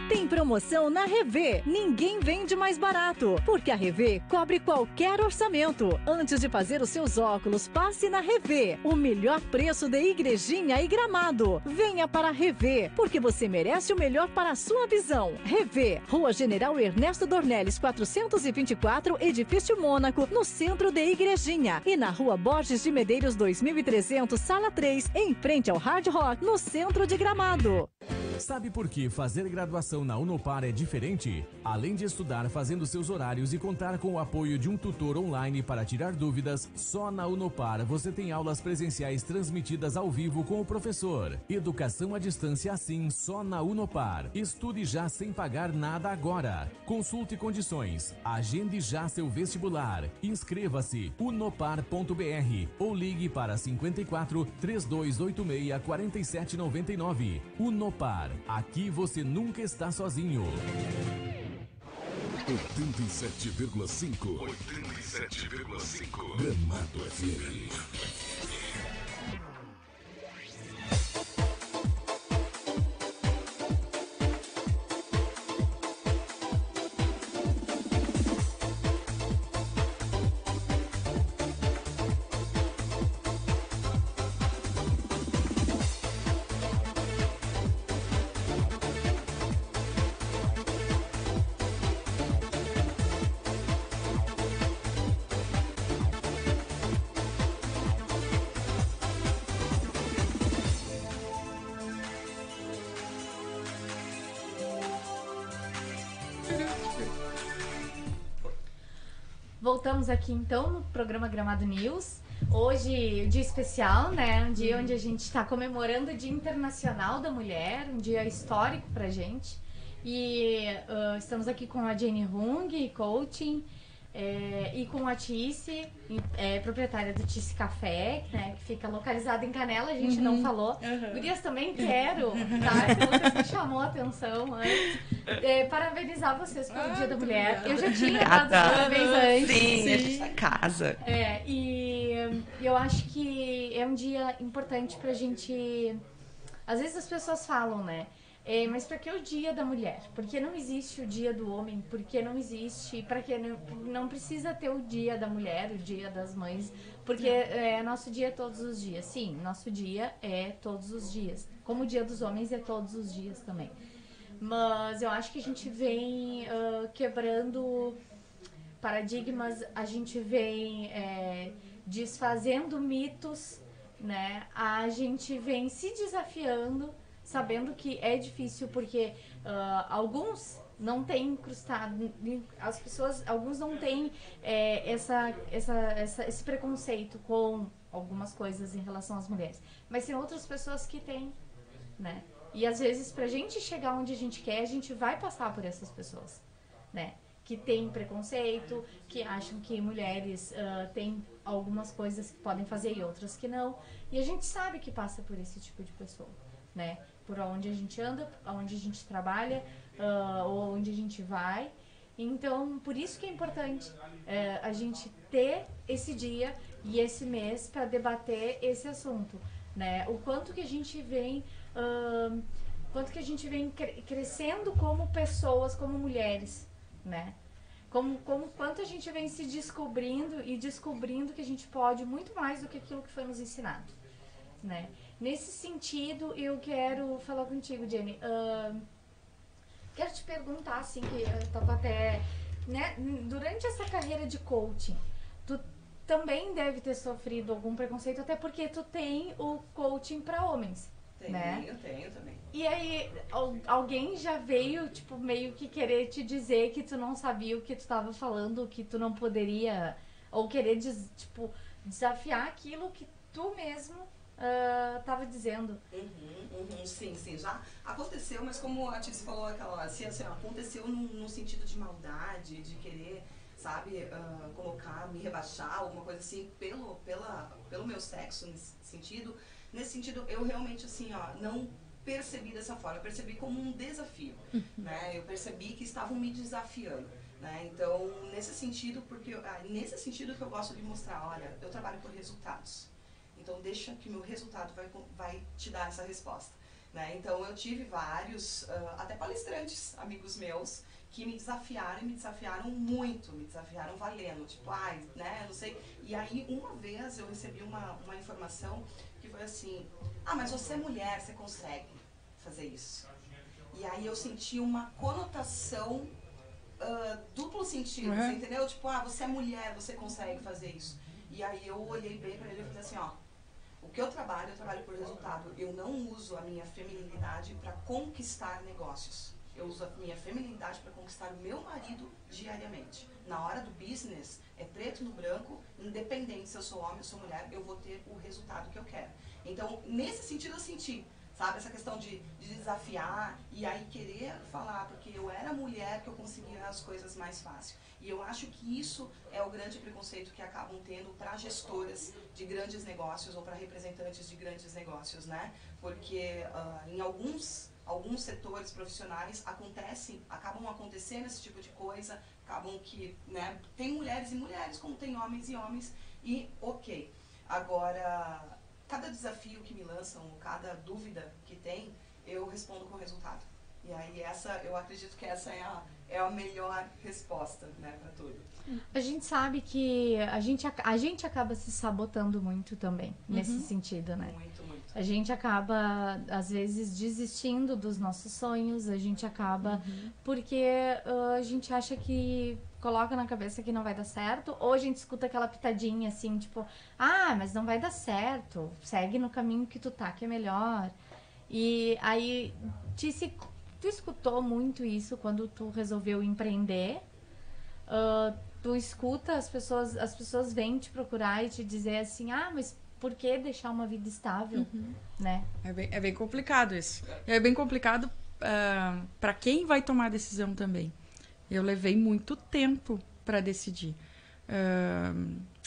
Tem promoção na Revê. Ninguém vende mais barato, porque a Revê cobre qualquer orçamento. Antes de fazer os seus óculos, passe na Revê. O melhor preço de Igrejinha e Gramado. Venha para a Revê, porque você merece o melhor para a sua visão. Revê, Rua General Ernesto Dornelles, 424, Edifício Mônaco, no centro de Igrejinha. E na Rua Borges de Medeiros, 2300, Sala 3, em frente ao Hard Rock, no centro de Gramado. Sabe por que fazer graduação na Unopar é diferente? Além de estudar fazendo seus horários e contar com o apoio de um tutor online para tirar dúvidas, só na Unopar você tem aulas presenciais transmitidas ao vivo com o professor. Educação à distância assim só na Unopar. Estude já sem pagar nada agora. Consulte condições. Agende já seu vestibular. Inscreva-se unopar.br ou ligue para 54 3286 4799. Unopar. Aqui você nunca está sozinho. 87,5. 87,5. Gramado FM. Voltamos aqui então no programa Gramado News. Hoje, dia especial, né? Um dia onde a gente está comemorando o Dia Internacional da Mulher, um dia histórico pra gente. E estamos aqui com a Jane Hung, coaching, e com a Tice, proprietária do Tice Café, né, que fica localizada em Canela, a gente não falou. Gurias, também quero, tá? Que vocês me chamou a atenção antes. Parabenizar vocês pelo Dia da Mulher. Eu já tinha dado parabéns antes. Sim, a gente tá em casa. E eu acho que é um dia importante pra gente... Às vezes as pessoas falam, né? Mas para que o Dia da Mulher? Porque não existe o Dia do Homem? Porque não existe... Para que não precisa ter o Dia da Mulher, o Dia das Mães? Porque nosso dia é todos os dias. Sim, nosso dia é todos os dias. Como o Dia dos Homens é todos os dias também. Mas eu acho que a gente vem quebrando paradigmas, a gente vem desfazendo mitos, né? A gente vem se desafiando, sabendo que é difícil, porque alguns não têm incrustado, as pessoas, alguns não têm esse preconceito com algumas coisas em relação às mulheres, mas tem outras pessoas que têm, né? E às vezes, pra gente chegar onde a gente quer, a gente vai passar por essas pessoas, né? Que tem preconceito, que acham que mulheres têm algumas coisas que podem fazer e outras que não. E a gente sabe que passa por esse tipo de pessoa, né? Por onde a gente anda, onde a gente trabalha, ou onde a gente vai. Então, por isso que é importante a gente ter esse dia e esse mês para debater esse assunto, né? O quanto que a gente vem... crescendo como pessoas, como mulheres, né? Quanto a gente vem se descobrindo e descobrindo que a gente pode muito mais do que aquilo que foi nos ensinado, né? Nesse sentido, eu quero falar contigo, Jenny. Quero te perguntar, assim, que eu tava até... né? Durante essa carreira de coaching, tu também deve ter sofrido algum preconceito, até porque tu tem o coaching para homens. Né? Eu tenho também. E aí, alguém já veio, tipo, meio que querer te dizer que tu não sabia o que tu tava falando, que tu não poderia, ou querer, desafiar aquilo que tu mesmo tava dizendo. Sim, já aconteceu, mas como a Tiz falou aquela hora, assim, aconteceu no sentido de maldade, de querer, sabe, colocar, me rebaixar, alguma coisa assim, pelo meu sexo, nesse sentido. Nesse sentido, eu realmente, assim, não percebi dessa forma. Eu percebi como um desafio, né? Eu percebi que estavam me desafiando, né? Então, nesse sentido que eu gosto de mostrar, olha, eu trabalho por resultados. Então, deixa que o meu resultado vai te dar essa resposta, né? Então, eu tive vários, até palestrantes, amigos meus, que me desafiaram muito, me desafiaram valendo, tipo, né, não sei. E aí, uma vez, eu recebi uma informação que foi assim, mas você é mulher, você consegue fazer isso. E aí eu senti uma conotação duplo sentido, você entendeu? Tipo, você é mulher, você consegue fazer isso. E aí eu olhei bem pra ele e falei assim, o que eu trabalho por resultado. Eu não uso a minha feminilidade para conquistar negócios. Eu uso a minha feminilidade para conquistar o meu marido diariamente. Na hora do business, é preto no branco, independente se eu sou homem ou sou mulher, eu vou ter o resultado que eu quero. Então, nesse sentido eu senti, sabe, essa questão de desafiar e aí querer falar, porque eu era mulher que eu conseguia as coisas mais fácil. E eu acho que isso é o grande preconceito que acabam tendo para gestoras de grandes negócios ou para representantes de grandes negócios, né? Porque em alguns setores profissionais acabam acontecendo esse tipo de coisa, acabam que, né, tem mulheres e mulheres, como tem homens e homens, e ok. Agora, cada desafio que me lançam, cada dúvida que tem, eu respondo com resultado. E aí eu acredito que essa é a melhor resposta, né, para tudo. A gente sabe que a gente acaba se sabotando muito também, nesse sentido, né? Muito. A gente acaba, às vezes, desistindo dos nossos sonhos, a gente acaba porque a gente acha que coloca na cabeça que não vai dar certo, ou a gente escuta aquela pitadinha assim, tipo, mas não vai dar certo, segue no caminho que tu tá, que é melhor. E aí, tu escutou muito isso quando tu resolveu empreender? Tu escuta, as pessoas vêm te procurar e te dizer assim, mas por que deixar uma vida estável, né? É bem complicado isso. É bem complicado para quem vai tomar a decisão também. Eu levei muito tempo para decidir.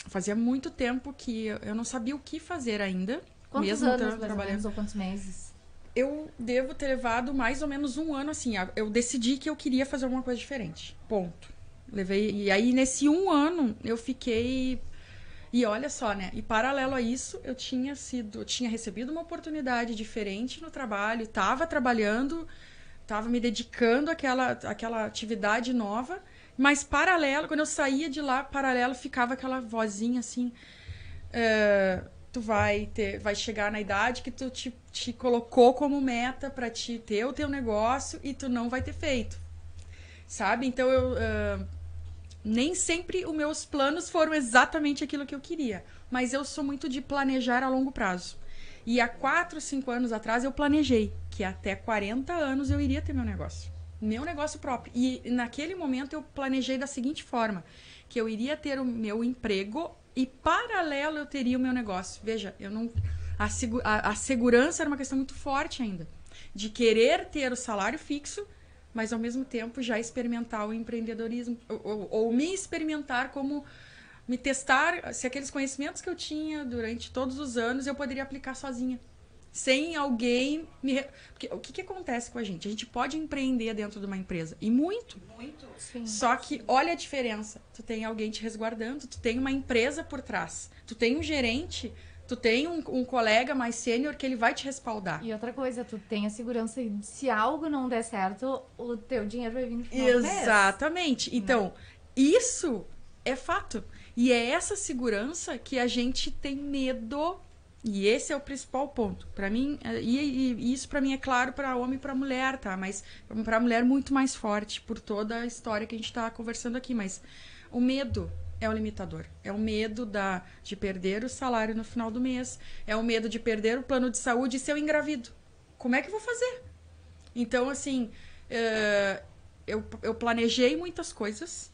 Fazia muito tempo que eu não sabia o que fazer ainda. Quantos mesmo anos, mais ou menos, ou quantos meses? Eu devo ter levado mais ou menos 1 ano, assim. Eu decidi que eu queria fazer alguma coisa diferente. Ponto. E aí, nesse 1 ano, eu fiquei... E olha só, né? E paralelo a isso, eu tinha recebido uma oportunidade diferente no trabalho, estava trabalhando, estava me dedicando àquela atividade nova, mas paralelo, quando eu saía de lá, paralelo ficava aquela vozinha assim, tu vai chegar na idade que tu te colocou como meta para te ter o teu negócio e tu não vai ter feito, sabe? Então nem sempre os meus planos foram exatamente aquilo que eu queria, mas eu sou muito de planejar a longo prazo. E há 4, 5 anos atrás eu planejei que até 40 anos eu iria ter meu negócio próprio. E naquele momento eu planejei da seguinte forma, que eu iria ter o meu emprego e paralelo eu teria o meu negócio. Veja, a segurança era uma questão muito forte ainda, de querer ter o salário fixo, mas ao mesmo tempo já experimentar o empreendedorismo, ou me experimentar como me testar, se aqueles conhecimentos que eu tinha durante todos os anos eu poderia aplicar sozinha, sem alguém Porque o que acontece com a gente? A gente pode empreender dentro de uma empresa, e muito. Sim. Só que olha a diferença, tu tem alguém te resguardando, tu tem uma empresa por trás, tu tem um gerente, tu tem um colega mais sênior que ele vai te respaldar. E outra coisa, tu tem a segurança de se algo não der certo, o teu dinheiro vai vir no final do mês. Exatamente. Então, isso é fato. E é essa segurança que a gente tem medo. E esse é o principal ponto. Para mim, e isso para mim é claro para homem e para mulher, tá? Mas para mulher muito mais forte, por toda a história que a gente tá conversando aqui. Mas o medo é o limitador. É o medo de perder o salário no final do mês. É o medo de perder o plano de saúde e se eu engravido. Como é que eu vou fazer? Então, assim, eu planejei muitas coisas.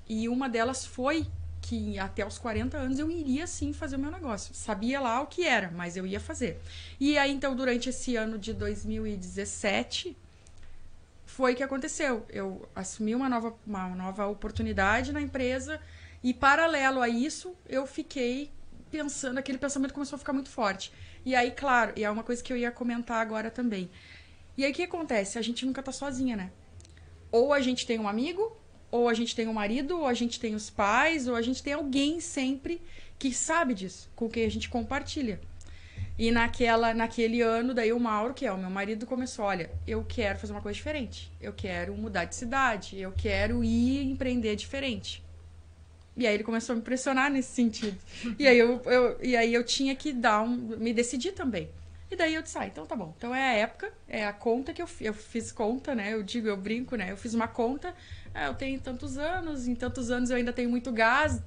E uma delas foi que até os 40 anos eu iria, sim, fazer o meu negócio. Sabia lá o que era, mas eu ia fazer. E aí, então, durante esse ano de 2017... foi que aconteceu. Eu assumi uma nova oportunidade na empresa e, paralelo a isso, eu fiquei pensando, aquele pensamento começou a ficar muito forte. E aí, claro, e é uma coisa que eu ia comentar agora também. E aí, o que acontece? A gente nunca tá sozinha, né? Ou a gente tem um amigo, ou a gente tem um marido, ou a gente tem os pais, ou a gente tem alguém sempre que sabe disso, com quem a gente compartilha. E naquele ano, daí o Mauro, que é o meu marido, começou, olha, eu quero fazer uma coisa diferente. Eu quero mudar de cidade. Eu quero ir empreender diferente. E aí ele começou a me pressionar nesse sentido. E aí eu tinha que me decidir também. E daí eu disse, então tá bom. Então é a época, é a conta que eu fiz conta, né? Eu brinco, né? Eu fiz uma conta, eu tenho tantos anos, em tantos anos eu ainda tenho muito gás,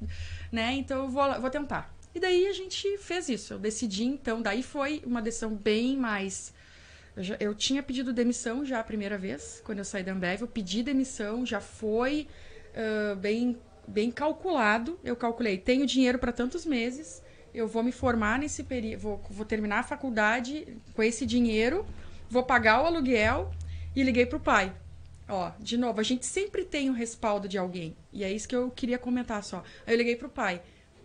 né? Então eu vou tentar. E daí a gente fez isso. Eu decidi, então, daí foi uma decisão bem mais... Eu tinha pedido demissão já a primeira vez, quando eu saí da Ambev. Eu pedi demissão, já foi bem calculado. Eu calculei, tenho dinheiro para tantos meses, eu vou me formar nesse período, vou terminar a faculdade com esse dinheiro, vou pagar o aluguel e liguei pro pai. Ó, de novo, a gente sempre tem o respaldo de alguém. E é isso que eu queria comentar só. Aí eu liguei pro pai.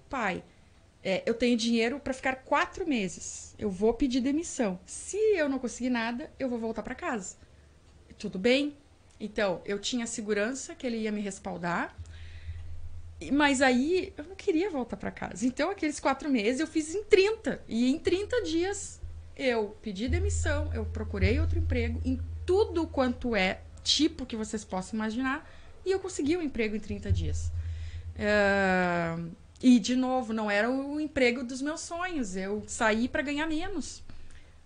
Pai... eu tenho dinheiro para ficar 4 meses. Eu vou pedir demissão. Se eu não conseguir nada, eu vou voltar para casa. Tudo bem? Então, eu tinha segurança que ele ia me respaldar. Mas aí, eu não queria voltar para casa. Então, aqueles 4 meses eu fiz em 30. E em 30 dias, eu pedi demissão. Eu procurei outro emprego. Em tudo quanto é tipo que vocês possam imaginar. E eu consegui um emprego em 30 dias. E, de novo, não era o emprego dos meus sonhos. Eu saí para ganhar menos.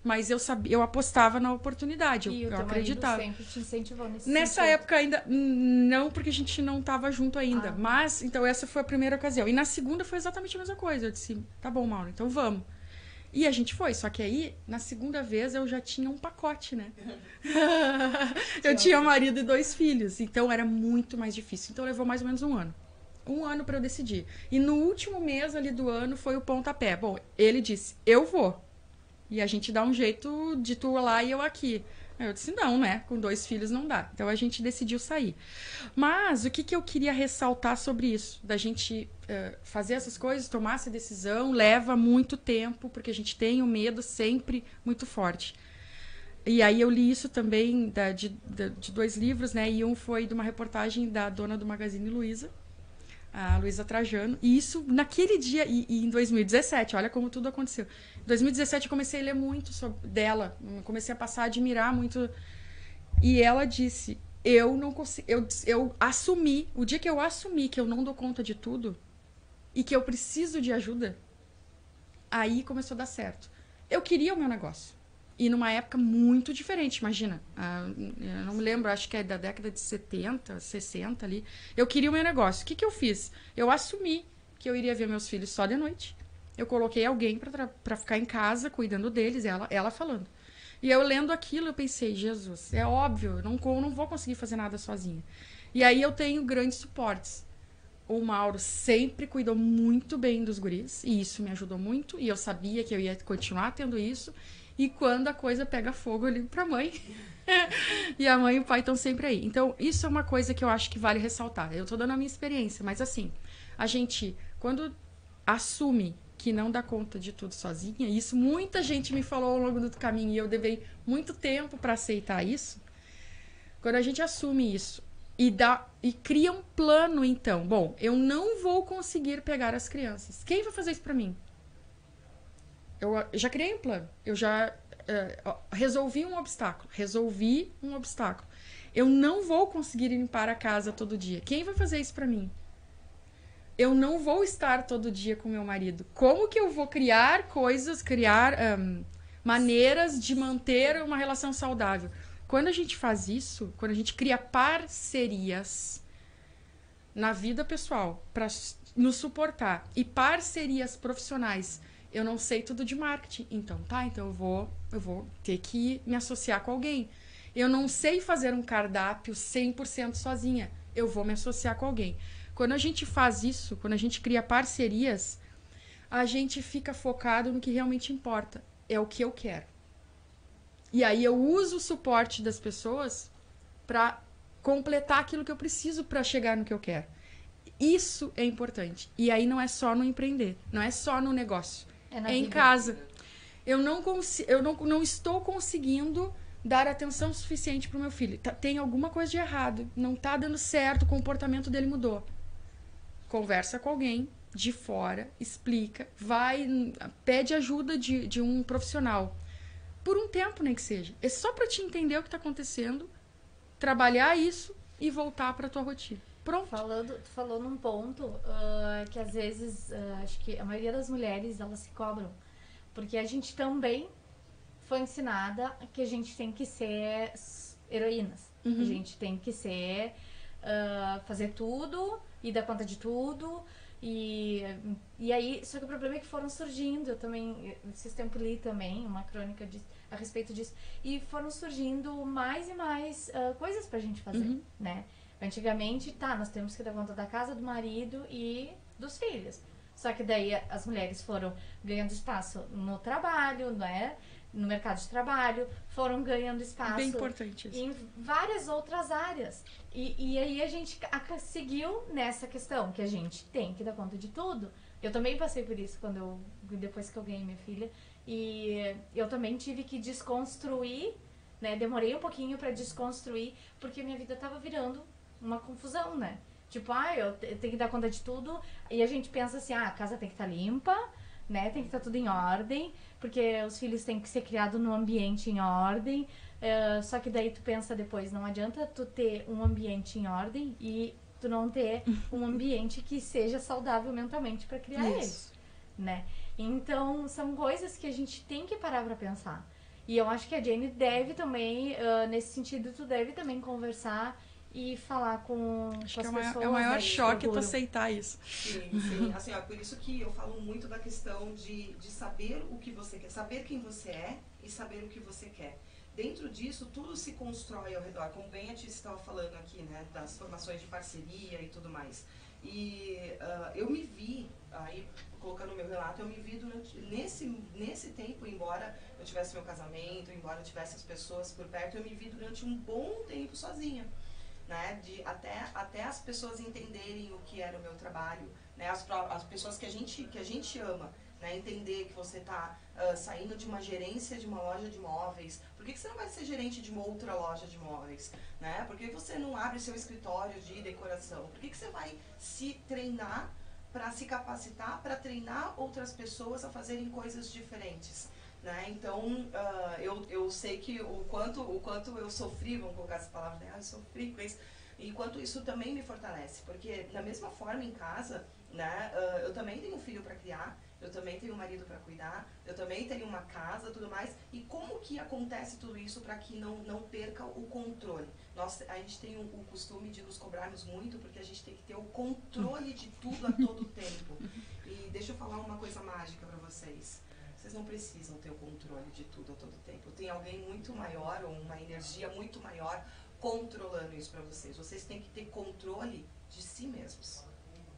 Mas eu apostava na oportunidade. Eu acreditava. Sempre te incentivou nessa sentido. época ainda não, porque a gente não estava junto ainda. Mas, então, essa foi a primeira ocasião. E na segunda foi exatamente a mesma coisa. Eu disse, tá bom, Mauro, então vamos. E a gente foi. Só que aí, na segunda vez, eu já tinha um pacote, né? Eu tinha um marido e 2 filhos. Então, era muito mais difícil. Então, levou mais ou menos 1 ano. 1 ano para eu decidir. E no último mês ali do ano foi o pontapé. Bom, ele disse, eu vou. E a gente dá um jeito de tu lá e eu aqui. Eu disse, não, né? Com 2 filhos não dá. Então a gente decidiu sair. Mas o que eu queria ressaltar sobre isso? Da gente fazer essas coisas, tomar essa decisão, leva muito tempo, porque a gente tem o medo sempre muito forte. E aí eu li isso também de 2 livros, né? E um foi de uma reportagem da dona do Magazine Luiza, a Luísa Trajano. E isso, naquele dia, e em 2017, olha como tudo aconteceu. Em 2017, eu comecei a ler muito sobre dela. Eu comecei a passar a admirar muito. E ela disse, eu não consigo... Eu assumi, o dia que eu assumi que eu não dou conta de tudo e que eu preciso de ajuda, aí começou a dar certo. Eu queria o meu negócio. E numa época muito diferente, imagina. Eu não me lembro, acho que é da década de 70, 60 ali. Eu queria o meu negócio. O que que eu fiz? Eu assumi que eu iria ver meus filhos só de noite. Eu coloquei alguém para ficar em casa, cuidando deles, ela falando. E eu lendo aquilo, eu pensei, Jesus, é óbvio, eu não vou conseguir fazer nada sozinha. E aí eu tenho grandes suportes. O Mauro sempre cuidou muito bem dos guris, e isso me ajudou muito, e eu sabia que eu ia continuar tendo isso. E quando a coisa pega fogo, eu ligo pra mãe. E a mãe e o pai estão sempre aí. Então, isso é uma coisa que eu acho que vale ressaltar. Eu tô dando a minha experiência, mas assim, a gente, quando assume que não dá conta de tudo sozinha, e isso muita gente me falou ao longo do caminho, e eu levei muito tempo para aceitar isso. Quando a gente assume isso e cria um plano, então, bom, eu não vou conseguir pegar as crianças. Quem vai fazer isso para mim? Eu já criei um plano. Eu já resolvi um obstáculo. Eu não vou conseguir limpar a casa todo dia. Quem vai fazer isso para mim? Eu não vou estar todo dia com meu marido. Como que eu vou criar coisas, maneiras de manter uma relação saudável? Quando a gente faz isso, quando a gente cria parcerias na vida pessoal para nos suportar e parcerias profissionais, eu não sei tudo de marketing, então eu vou ter que me associar com alguém. Eu não sei fazer um cardápio 100% sozinha, eu vou me associar com alguém. Quando a gente faz isso, quando a gente cria parcerias, a gente fica focado no que realmente importa. É o que eu quero. E aí eu uso o suporte das pessoas para completar aquilo que eu preciso para chegar no que eu quero. Isso é importante. E aí não é só no empreender, não é só no negócio. É em casa. Eu não estou conseguindo dar atenção suficiente para o meu filho. Tem alguma coisa de errado. Não está dando certo, o comportamento dele mudou. Conversa com alguém de fora, explica, pede ajuda de um profissional. Por um tempo, nem que seja. É só para te entender o que está acontecendo, trabalhar isso e voltar para a tua rotina. Pronto. Falou num ponto que às vezes acho que a maioria das mulheres elas se cobram, porque a gente também foi ensinada que a gente tem que ser heroínas, que a gente tem que ser fazer tudo e dar conta de tudo e aí, só que o problema é que foram surgindo, eu também esses tempos li também uma crônica a respeito disso, e foram surgindo mais e mais coisas pra gente fazer, né? Antigamente, nós temos que dar conta da casa, do marido e dos filhos. Só que daí as mulheres foram ganhando espaço no trabalho, né? No mercado de trabalho, foram ganhando espaço bem importante isso. Em várias outras áreas. E aí a gente seguiu nessa questão, que a gente tem que dar conta de tudo. Eu também passei por isso depois que eu ganhei minha filha. E eu também tive que desconstruir, né? Demorei um pouquinho para desconstruir, porque minha vida tava virando uma confusão, né? Tipo, eu tenho que dar conta de tudo. E a gente pensa assim, a casa tem que estar limpa, né? Tem que estar tudo em ordem, porque os filhos têm que ser criados num ambiente em ordem. Só que daí tu pensa depois, não adianta tu ter um ambiente em ordem e tu não ter um ambiente que seja saudável mentalmente para criar eles, né? Então, são coisas que a gente tem que parar para pensar. E eu acho que a Jane deve também, nesse sentido, tu deve também conversar e falar com as pessoas. É o maior choque tu aceitar isso. Sim. Assim, por isso que eu falo muito da questão de saber o que você quer, saber quem você é e saber o que você quer. Dentro disso, tudo se constrói ao redor, como bem a Tia estava falando aqui, né, das formações de parceria e tudo mais. E eu me vi, aí colocando o meu relato, eu me vi durante nesse tempo, embora eu tivesse meu casamento, embora eu tivesse as pessoas por perto, eu me vi durante um bom tempo sozinha. né? Até as pessoas entenderem o que era o meu trabalho, né? As pessoas que a gente ama, né? Entender que você está saindo de uma gerência de uma loja de móveis. Por que você não vai ser gerente de uma outra loja de móveis? Né? Por que você não abre seu escritório de decoração? Por que você vai se treinar para se capacitar, para treinar outras pessoas a fazerem coisas diferentes? Né? Então, eu sei que o quanto eu sofri, vamos colocar essa palavra, né? Eu sofri com isso, e quanto isso também me fortalece, porque da mesma forma em casa, né, eu também tenho um filho para criar, eu também tenho um marido para cuidar, eu também tenho uma casa, tudo mais, e como que acontece tudo isso para que não perca o controle? A gente tem o costume de nos cobrarmos muito, porque a gente tem que ter o controle de tudo a todo tempo. E deixa eu falar uma coisa mágica para vocês. Vocês não precisam ter o controle de tudo a todo tempo. Tem alguém muito maior, ou uma energia muito maior, controlando isso para vocês. Vocês têm que ter controle de si mesmos.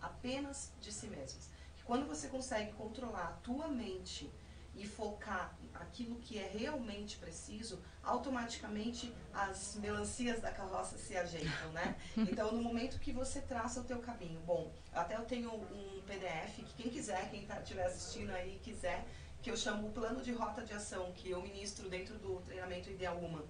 Apenas de si mesmos. Quando você consegue controlar a tua mente e focar aquilo que é realmente preciso, automaticamente as melancias da carroça se ajeitam, né? Então, no momento que você traça o teu caminho, bom, até eu tenho um PDF que quem quiser, quem estiver assistindo aí quiser, que eu chamo o plano de rota de ação, que eu ministro dentro do treinamento Ideal Woman.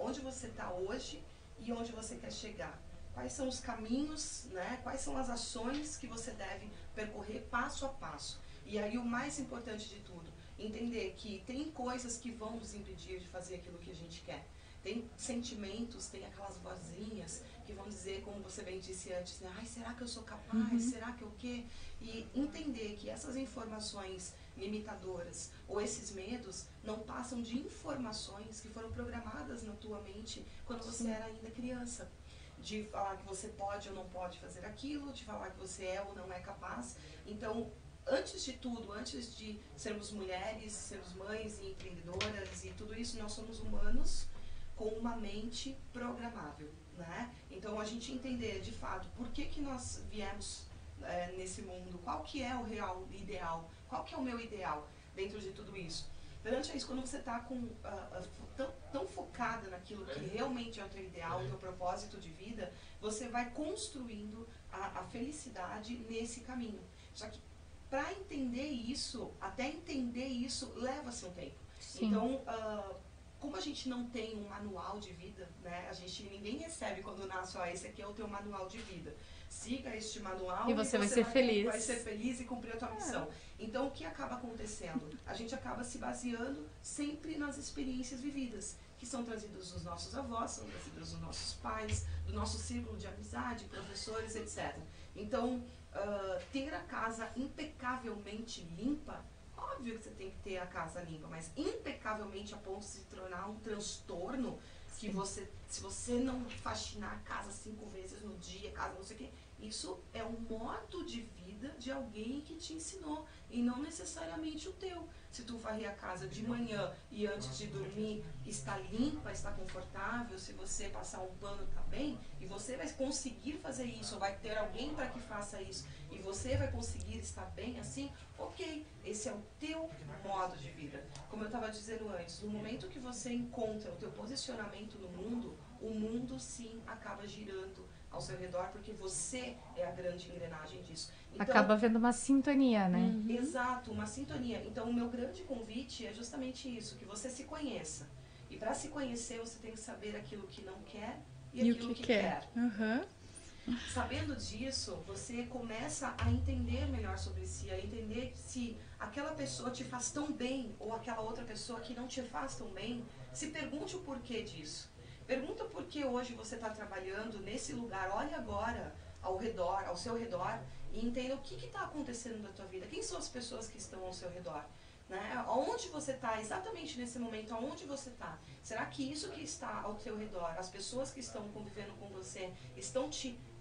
Onde você está hoje e onde você quer chegar. Quais são os caminhos, né? Quais são as ações que você deve percorrer passo a passo. E aí o mais importante de tudo, entender que tem coisas que vão nos impedir de fazer aquilo que a gente quer. Tem sentimentos, tem aquelas vozinhas que vão dizer, como você bem disse antes, né? Ai, será que eu sou capaz? Será que eu quê? E entender que essas informações limitadoras ou esses medos não passam de informações que foram programadas na tua mente quando você era ainda criança. De falar que você pode ou não pode fazer aquilo, de falar que você é ou não é capaz. Então, antes de tudo, antes de sermos mulheres, sermos mães e empreendedoras e tudo isso, nós somos humanos com uma mente programável, né? Então, a gente entender, de fato, por que nós viemos nesse mundo, qual que é o real ideal, qual que é o meu ideal dentro de tudo isso. Perante a isso, quando você está tão focada naquilo que realmente é o teu ideal, o teu propósito de vida, você vai construindo a felicidade nesse caminho. Só que para entender isso, até entender isso, leva-se um tempo. Sim. Então, como a gente não tem um manual de vida, né? Ninguém recebe quando nasce, esse aqui é o teu manual de vida. Siga este manual e você vai ser feliz. Vai ser feliz e cumprir a tua missão. Então, o que acaba acontecendo? A gente acaba se baseando sempre nas experiências vividas, que são trazidas dos nossos avós, são trazidas dos nossos pais, do nosso círculo de amizade, professores, etc. Então, ter a casa impecavelmente limpa, óbvio que você tem que ter a casa limpa, mas impecavelmente a ponto de se tornar um transtorno, que se você não faxinar a casa 5 vezes no dia, casa não sei o quê, isso é um modo de vida de alguém que te ensinou e não necessariamente o teu. Se tu varrer a casa de manhã e antes de dormir está limpa, está confortável, se você passar um pano tá bem, e você vai conseguir fazer isso, ou vai ter alguém para que faça isso, e você vai conseguir estar bem assim, ok, esse é o teu modo de vida. Como eu estava dizendo antes, no momento que você encontra o teu posicionamento no mundo, o mundo sim acaba girando ao seu redor, porque você é a grande engrenagem disso. Então, acaba havendo uma sintonia, né? Exato, uma sintonia. Então, o meu grande convite é justamente isso, que você se conheça. E para se conhecer, você tem que saber aquilo que não quer e aquilo que quer. Sabendo disso, você começa a entender melhor sobre si, a entender se aquela pessoa te faz tão bem ou aquela outra pessoa que não te faz tão bem. Se pergunte o porquê disso. Pergunta por que hoje você está trabalhando nesse lugar. Olha agora ao seu redor, e entenda o que está acontecendo na tua vida. Quem são as pessoas que estão ao seu redor? Né? Aonde você está, exatamente nesse momento, aonde você está? Será que isso que está ao teu redor, as pessoas que estão convivendo com você, estão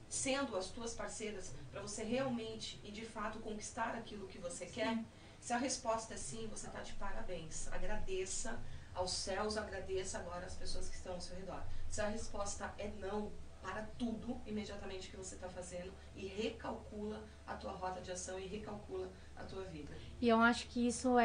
sendo as tuas parceiras para você realmente e de fato conquistar aquilo que você quer? Se a resposta é sim, você está de parabéns. Agradeça aos céus, agradeça agora as pessoas que estão ao seu redor. Se a resposta é não, para tudo imediatamente que você está fazendo e recalcula a tua rota de ação e recalcula a tua vida. E eu acho que isso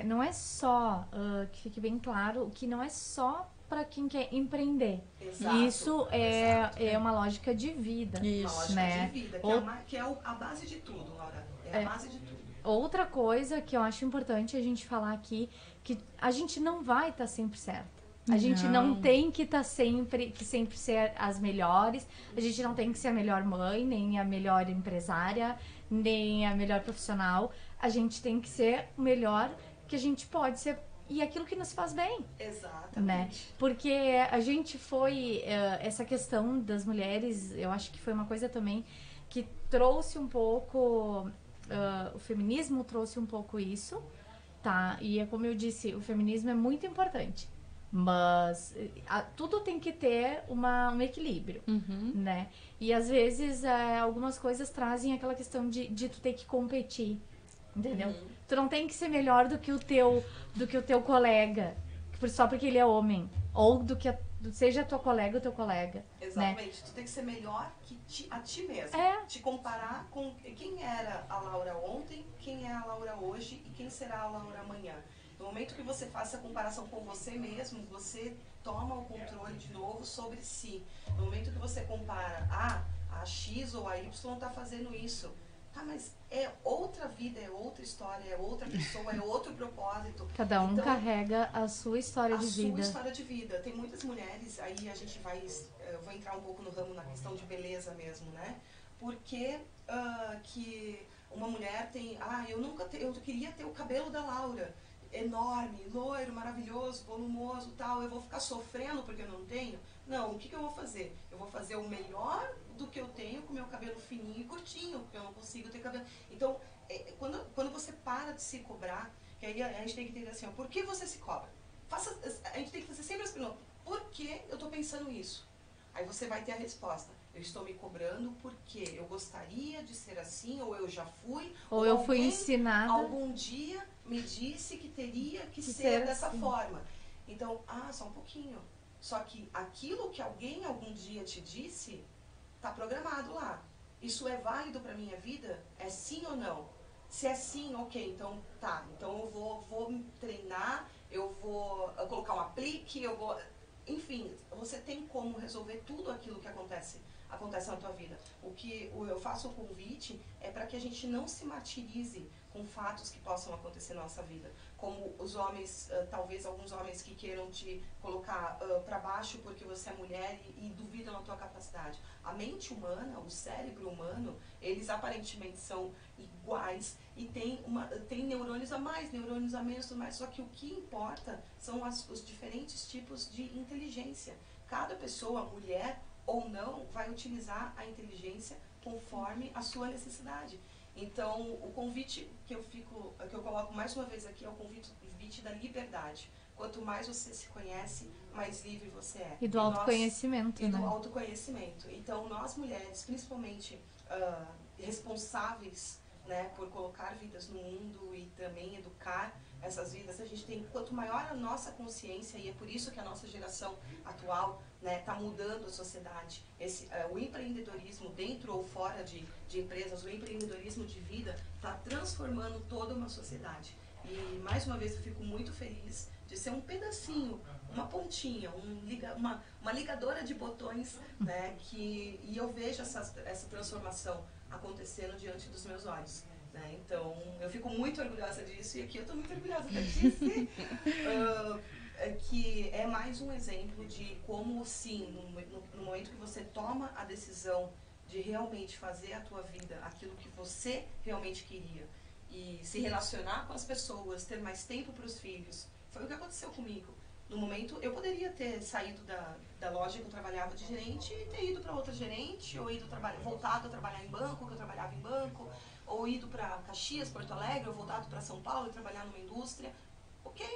não é só, que fique bem claro, que não é só para quem quer empreender. Exato, Isso é uma lógica de vida. Uma lógica né? de vida, que é a base de tudo, Laura. É a base de tudo. Outra coisa que eu acho importante a gente falar aqui, que a gente não vai estar sempre certa. A gente não tem que estar sempre ser as melhores. A gente não tem que ser a melhor mãe, nem a melhor empresária, nem a melhor profissional. A gente tem que ser o melhor que a gente pode ser e aquilo que nos faz bem. Exatamente. Né? Porque a gente foi... essa questão das mulheres, eu acho que foi uma coisa também que trouxe um pouco... o feminismo trouxe um pouco isso, tá? E é como eu disse, o feminismo é muito importante. Mas tudo tem que ter um equilíbrio, né? E às vezes algumas coisas trazem aquela questão de tu ter que competir, entendeu? Tu não tem que ser melhor do que o teu colega, só porque ele é homem. Ou seja tua colega ou teu colega. Exatamente. Né? Tu tem que ser melhor que a ti mesmo. Te comparar com quem era a Laura ontem, quem é a Laura hoje e quem será a Laura amanhã. No momento que você faz essa comparação com você mesmo, você toma o controle de novo sobre si. No momento que você compara, a X ou a Y está fazendo isso. Tá, mas é outra vida, é outra história, é outra pessoa, é outro propósito. Cada um carrega a sua história de vida. A sua história de vida. Tem muitas mulheres, aí a gente eu vou entrar um pouco no ramo na questão de beleza mesmo, né? Porque que uma mulher tem, eu queria ter o cabelo da Laura. Enorme, loiro, maravilhoso, volumoso, tal, eu vou ficar sofrendo porque eu não tenho? Não, o que eu vou fazer? Eu vou fazer o melhor do que eu tenho com o meu cabelo fininho e curtinho, porque eu não consigo ter cabelo. Então, quando você para de se cobrar, que aí a gente tem que entender assim, por que você se cobra? A gente tem que fazer sempre as perguntas, por que eu estou pensando isso? Aí você vai ter a resposta. Eu estou me cobrando porque eu gostaria de ser assim, ou eu já fui, ou eu fui ensinada. Algum dia me disse que teria que ser dessa forma. Então, só um pouquinho. Só que aquilo que alguém algum dia te disse, está programado lá. Isso é válido para minha vida? É sim ou não? Se é sim, ok, então tá. Então eu vou me treinar, eu vou colocar um aplique, eu vou... Enfim, você tem como resolver tudo aquilo que acontece na tua vida. O que eu faço o convite é para que a gente não se martirize com fatos que possam acontecer na nossa vida. Como os homens, talvez alguns homens que queiram te colocar para baixo porque você é mulher e duvidam da tua capacidade. A mente humana, o cérebro humano, eles aparentemente são iguais e tem neurônios a mais, neurônios a menos, tudo mais. Só que o que importa são os diferentes tipos de inteligência. Cada pessoa, mulher ou não, vai utilizar a inteligência conforme a sua necessidade. Então, o convite que eu coloco mais uma vez aqui é o convite da liberdade. Quanto mais você se conhece, mais livre você é. E do autoconhecimento, né? E do autoconhecimento. Então, nós mulheres, principalmente responsáveis, né, por colocar vidas no mundo e também educar essas vidas, a gente tem, quanto maior a nossa consciência, e é por isso que a nossa geração atual está mudando a sociedade, o empreendedorismo dentro ou fora de empresas, o empreendedorismo de vida está transformando toda uma sociedade. E mais uma vez eu fico muito feliz de ser um pedacinho, uma pontinha, uma ligadora de botões, né, e eu vejo essa transformação acontecendo diante dos meus olhos. Né? Então, eu fico muito orgulhosa disso, e aqui eu estou muito orgulhosa da Tice, que é mais um exemplo de como, sim, no momento que você toma a decisão de realmente fazer a tua vida aquilo que você realmente queria, e se relacionar com as pessoas, ter mais tempo para os filhos, foi o que aconteceu comigo. No momento, eu poderia ter saído da loja que eu trabalhava de gerente e ter ido para outra gerente, ou voltado a trabalhar em banco, que eu trabalhava em banco, ou ido para Caxias, Porto Alegre, ou voltado para São Paulo e trabalhar numa indústria. Ok,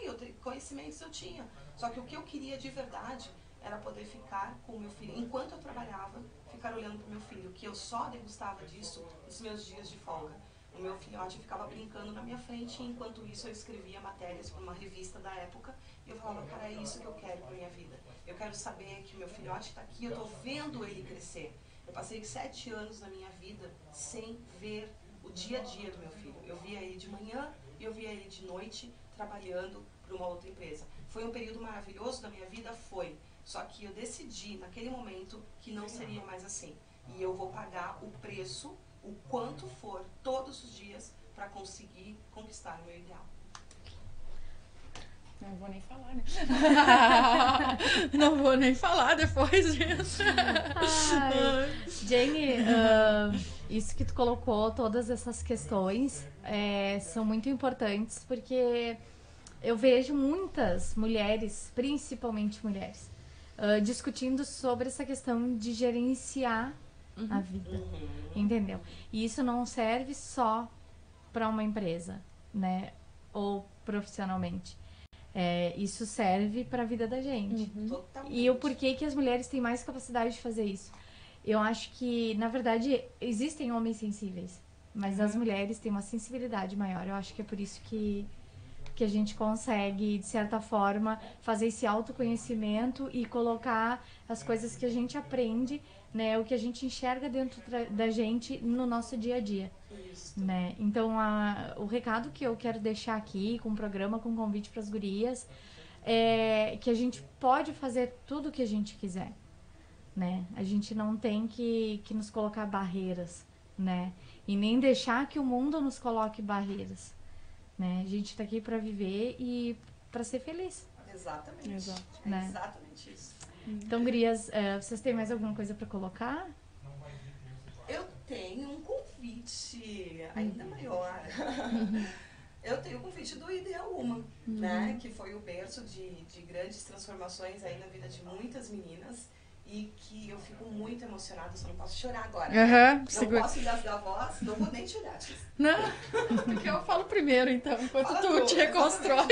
conhecimentos eu tinha. Só que o que eu queria de verdade era poder ficar com o meu filho. Enquanto eu trabalhava, ficar olhando para o meu filho, que eu só degustava disso nos meus dias de folga. O meu filhote ficava brincando na minha frente, e enquanto isso eu escrevia matérias para uma revista da época, e eu falava, cara, é isso que eu quero para minha vida. Eu quero saber que o meu filhote está aqui, eu estou vendo ele crescer. Eu passei 7 anos na minha vida sem ver o dia a dia do meu filho. Eu via ele de manhã e eu via ele de noite trabalhando, para uma outra empresa. Foi um período maravilhoso da minha vida? Foi. Só que eu decidi, naquele momento, que não seria mais assim. E eu vou pagar o preço, o quanto for, todos os dias, para conseguir conquistar o meu ideal. Não vou nem falar, né? Não vou nem falar depois disso. Jane, isso que tu colocou, todas essas questões, são muito importantes, porque eu vejo muitas mulheres, principalmente mulheres, discutindo sobre essa questão de gerenciar a vida, entendeu? E isso não serve só para uma empresa, né? Ou profissionalmente. Isso serve para a vida da gente. E o porquê que as mulheres têm mais capacidade de fazer isso? Eu acho que, na verdade, existem homens sensíveis, mas as mulheres têm uma sensibilidade maior. Eu acho que é por isso que a gente consegue, de certa forma, fazer esse autoconhecimento e colocar as coisas que a gente aprende, né, o que a gente enxerga dentro da gente no nosso dia a dia. Né? Então, o recado que eu quero deixar aqui, com o programa, com convite para as gurias, é que a gente pode fazer tudo o que a gente quiser. Né? A gente não tem que nos colocar barreiras, né? E nem deixar que o mundo nos coloque barreiras. Né? A gente está aqui para viver e para ser feliz. Exatamente. Exato. Né? Exatamente isso. Então, gurias, vocês têm mais alguma coisa para colocar? Eu tenho um convite ainda maior. Eu tenho o convite do Ideal Woman, né? Que foi o berço de grandes transformações aí na vida de muitas meninas. E que eu fico muito emocionada, só não posso chorar agora. Né? Não posso engasgar a voz, não vou nem chorar. Não, porque eu falo primeiro, então, enquanto tu te reconstrói.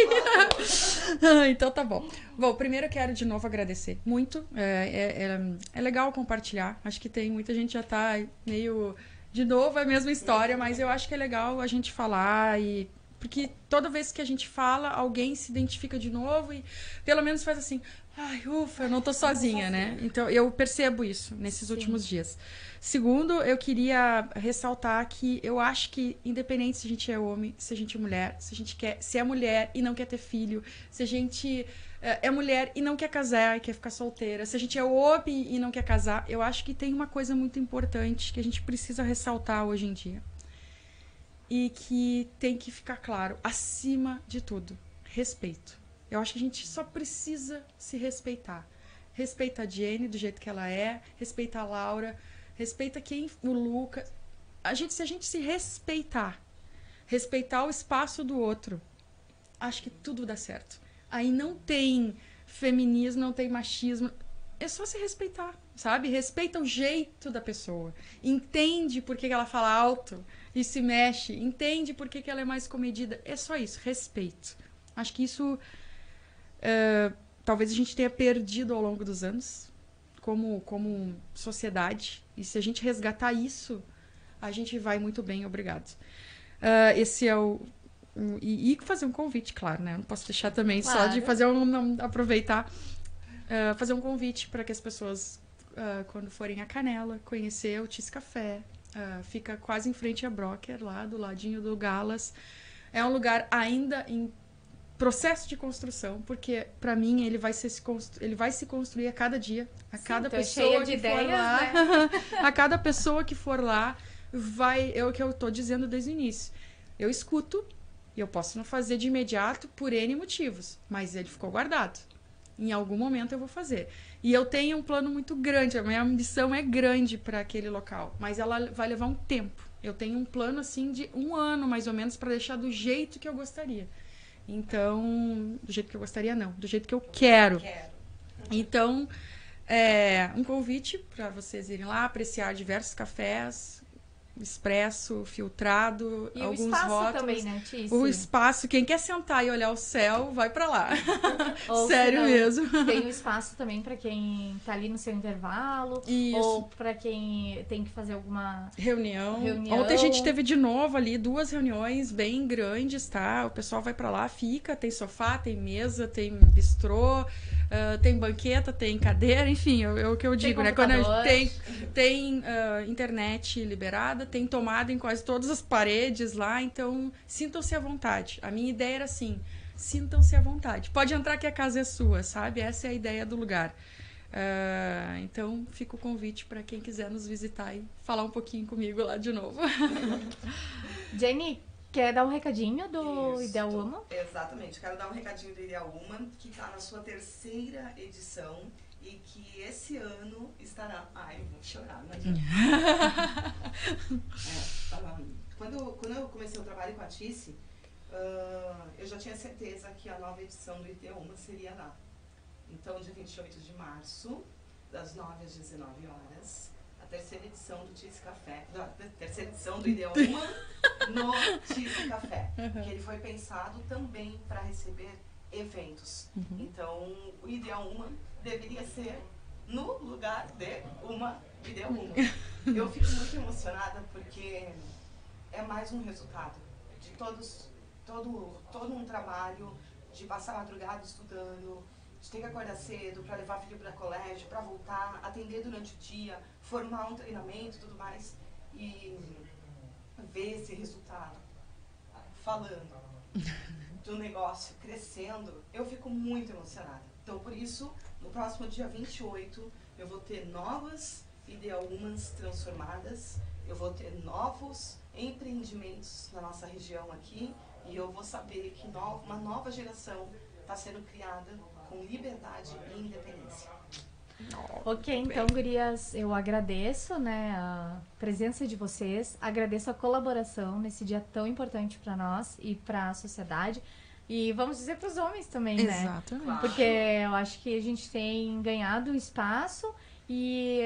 Então tá bom. Bom, primeiro eu quero de novo agradecer muito. É legal compartilhar. Acho que tem muita gente já tá meio... De novo, é a mesma história, mas eu acho que é legal a gente falar e... Porque toda vez que a gente fala, alguém se identifica de novo e pelo menos faz assim... Ai, ufa, eu não tô sozinha, né? Então, eu percebo isso nesses últimos dias. Segundo, eu queria ressaltar que eu acho que, independente se a gente é homem, se a gente é mulher, se é mulher e não quer ter filho, se a gente é mulher e não quer casar e quer ficar solteira, se a gente é homem e não quer casar, eu acho que tem uma coisa muito importante que a gente precisa ressaltar hoje em dia. E que tem que ficar claro, acima de tudo, respeito. Eu acho que a gente só precisa se respeitar. Respeita a Jenny do jeito que ela é, respeita a Laura, respeita o Lucas. Se a gente se respeitar o espaço do outro, acho que tudo dá certo. Aí não tem feminismo, não tem machismo. É só se respeitar, sabe? Respeita o jeito da pessoa. Entende por que ela fala alto e se mexe. Entende por que ela é mais comedida. É só isso, respeito. Acho que isso... talvez a gente tenha perdido ao longo dos anos como sociedade, e se a gente resgatar isso, a gente vai muito bem, obrigado. Esse é o... E fazer um convite, claro, né? Não posso deixar também só de fazer aproveitar, fazer um convite para que as pessoas, quando forem a Canela, conhecer o Tis Café, fica quase em frente a Broker, lá do ladinho do Galas. É um lugar ainda em processo de construção, porque para mim ele vai se construir a cada dia, cada pessoa que for lá, né? A cada pessoa que for lá é o que eu tô dizendo desde o início. Eu escuto e eu posso não fazer de imediato por N motivos, mas ele ficou guardado. Em algum momento eu vou fazer. E eu tenho um plano muito grande, a minha ambição é grande para aquele local, mas ela vai levar um tempo. Eu tenho um plano assim de 1 ano mais ou menos para deixar do jeito que eu gostaria. Então, do jeito que eu gostaria, não. Do jeito que eu quero. Então, um convite para vocês irem lá apreciar diversos cafés, expresso, filtrado, e alguns o espaço rótulos. Também, né, Tícia? O espaço, quem quer sentar e olhar o céu, vai para lá. Sério mesmo. Tem o espaço também para quem tá ali no seu intervalo. Isso. Ou para quem tem que fazer alguma reunião. Ontem a gente teve de novo ali 2 reuniões bem grandes, tá? O pessoal vai para lá, fica, tem sofá, tem mesa, tem bistrô, tem banqueta, tem cadeira, enfim, é o que eu digo, né? Quando tem internet liberada, tem tomada em quase todas as paredes lá, então sintam-se à vontade. A minha ideia era assim, sintam-se à vontade. Pode entrar que a casa é sua, sabe? Essa é a ideia do lugar. Então, fica o convite para quem quiser nos visitar e falar um pouquinho comigo lá de novo. Jenny, quer dar um recadinho do Ideal Woman? Exatamente, quero dar um recadinho do Ideal Woman, que está na sua 3ª edição e que esse ano estará... Ai, eu vou chorar, não adianta. Quando eu comecei o trabalho com a Tice, eu já tinha certeza que a nova edição do Ideal Woman seria lá. Então, dia 28 de março, das 9 às 19 horas, a 3ª edição do Tice Café, a 3ª edição do Ideal Woman no Tice Café, que ele foi pensado também para receber eventos. Então, o Ideal Woman deveria ser no lugar de uma Ideal Woman. Eu fico muito emocionada porque é mais um resultado de todo um trabalho de passar a madrugada estudando, de ter que acordar cedo para levar filho para colégio, para voltar, atender durante o dia, formar um treinamento e tudo mais, e ver esse resultado falando do negócio crescendo, eu fico muito emocionada. Então, por isso, no próximo dia 28, eu vou ter novas Ideal Womans transformadas, eu vou ter novos empreendimentos na nossa região aqui, e eu vou saber que uma nova geração está sendo criada com liberdade e independência. Ok, então, gurias, eu agradeço, né, a presença de vocês, agradeço a colaboração nesse dia tão importante para nós e para a sociedade. E vamos dizer para os homens também, né? Exatamente. Porque eu acho que a gente tem ganhado espaço e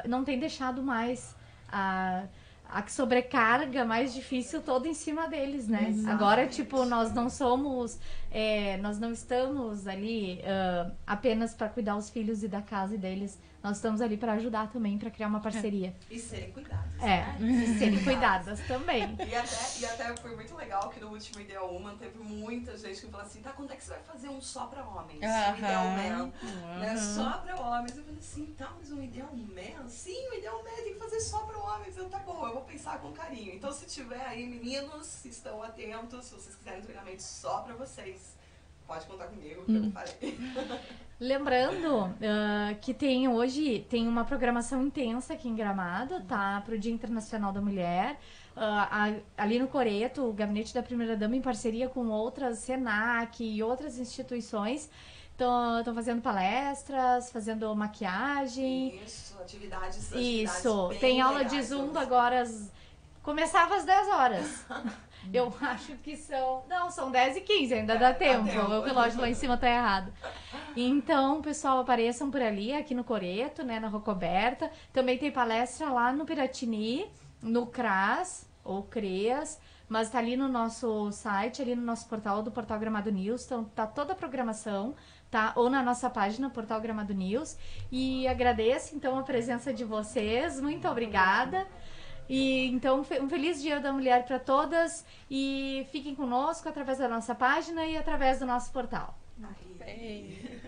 não tem deixado mais a sobrecarga mais difícil toda em cima deles, né? Exatamente. Agora, tipo, nós não estamos ali apenas para cuidar os filhos e da casa deles. Nós estamos ali para ajudar também, para criar uma parceria. E serem cuidadas. E serem cuidadas também. E até foi muito legal que no último Ideal Woman teve muita gente que falou assim, tá, quando é que você vai fazer um só pra homens? Um Ideal Man, né? Só pra homens. Eu falei assim, tá, mas um Ideal Man? Sim, o Ideal Man tem que fazer só pra homens. Eu, tá bom, eu vou pensar com carinho. Então, se tiver aí, meninos, estão atentos, se vocês quiserem um treinamento só pra vocês, pode contar comigo, que eu farei. Lembrando que hoje tem uma programação intensa aqui em Gramado, tá? Para o Dia Internacional da Mulher. Ali no Coreto, o Gabinete da Primeira Dama, em parceria com outras, Senac e outras instituições, estão fazendo palestras, fazendo maquiagem. Isso, atividades Isso, bem tem aula legais, de Zumba agora, começava às 10 horas. Eu acho que são 10h15, ainda dá tempo. O relógio lá em cima tá errado. Então, pessoal, apareçam por ali, aqui no Coreto, né, na Rocoberta. Também tem palestra lá no Piratini, no CRAS, ou CREAS, mas tá ali no nosso site, ali no nosso portal, do Portal Gramado News. Então, tá toda a programação, tá? Ou na nossa página, Portal Gramado News. E agradeço, então, a presença de vocês. Muito obrigada. E então, um feliz Dia da Mulher para todas e fiquem conosco através da nossa página e através do nosso portal. Muito bem.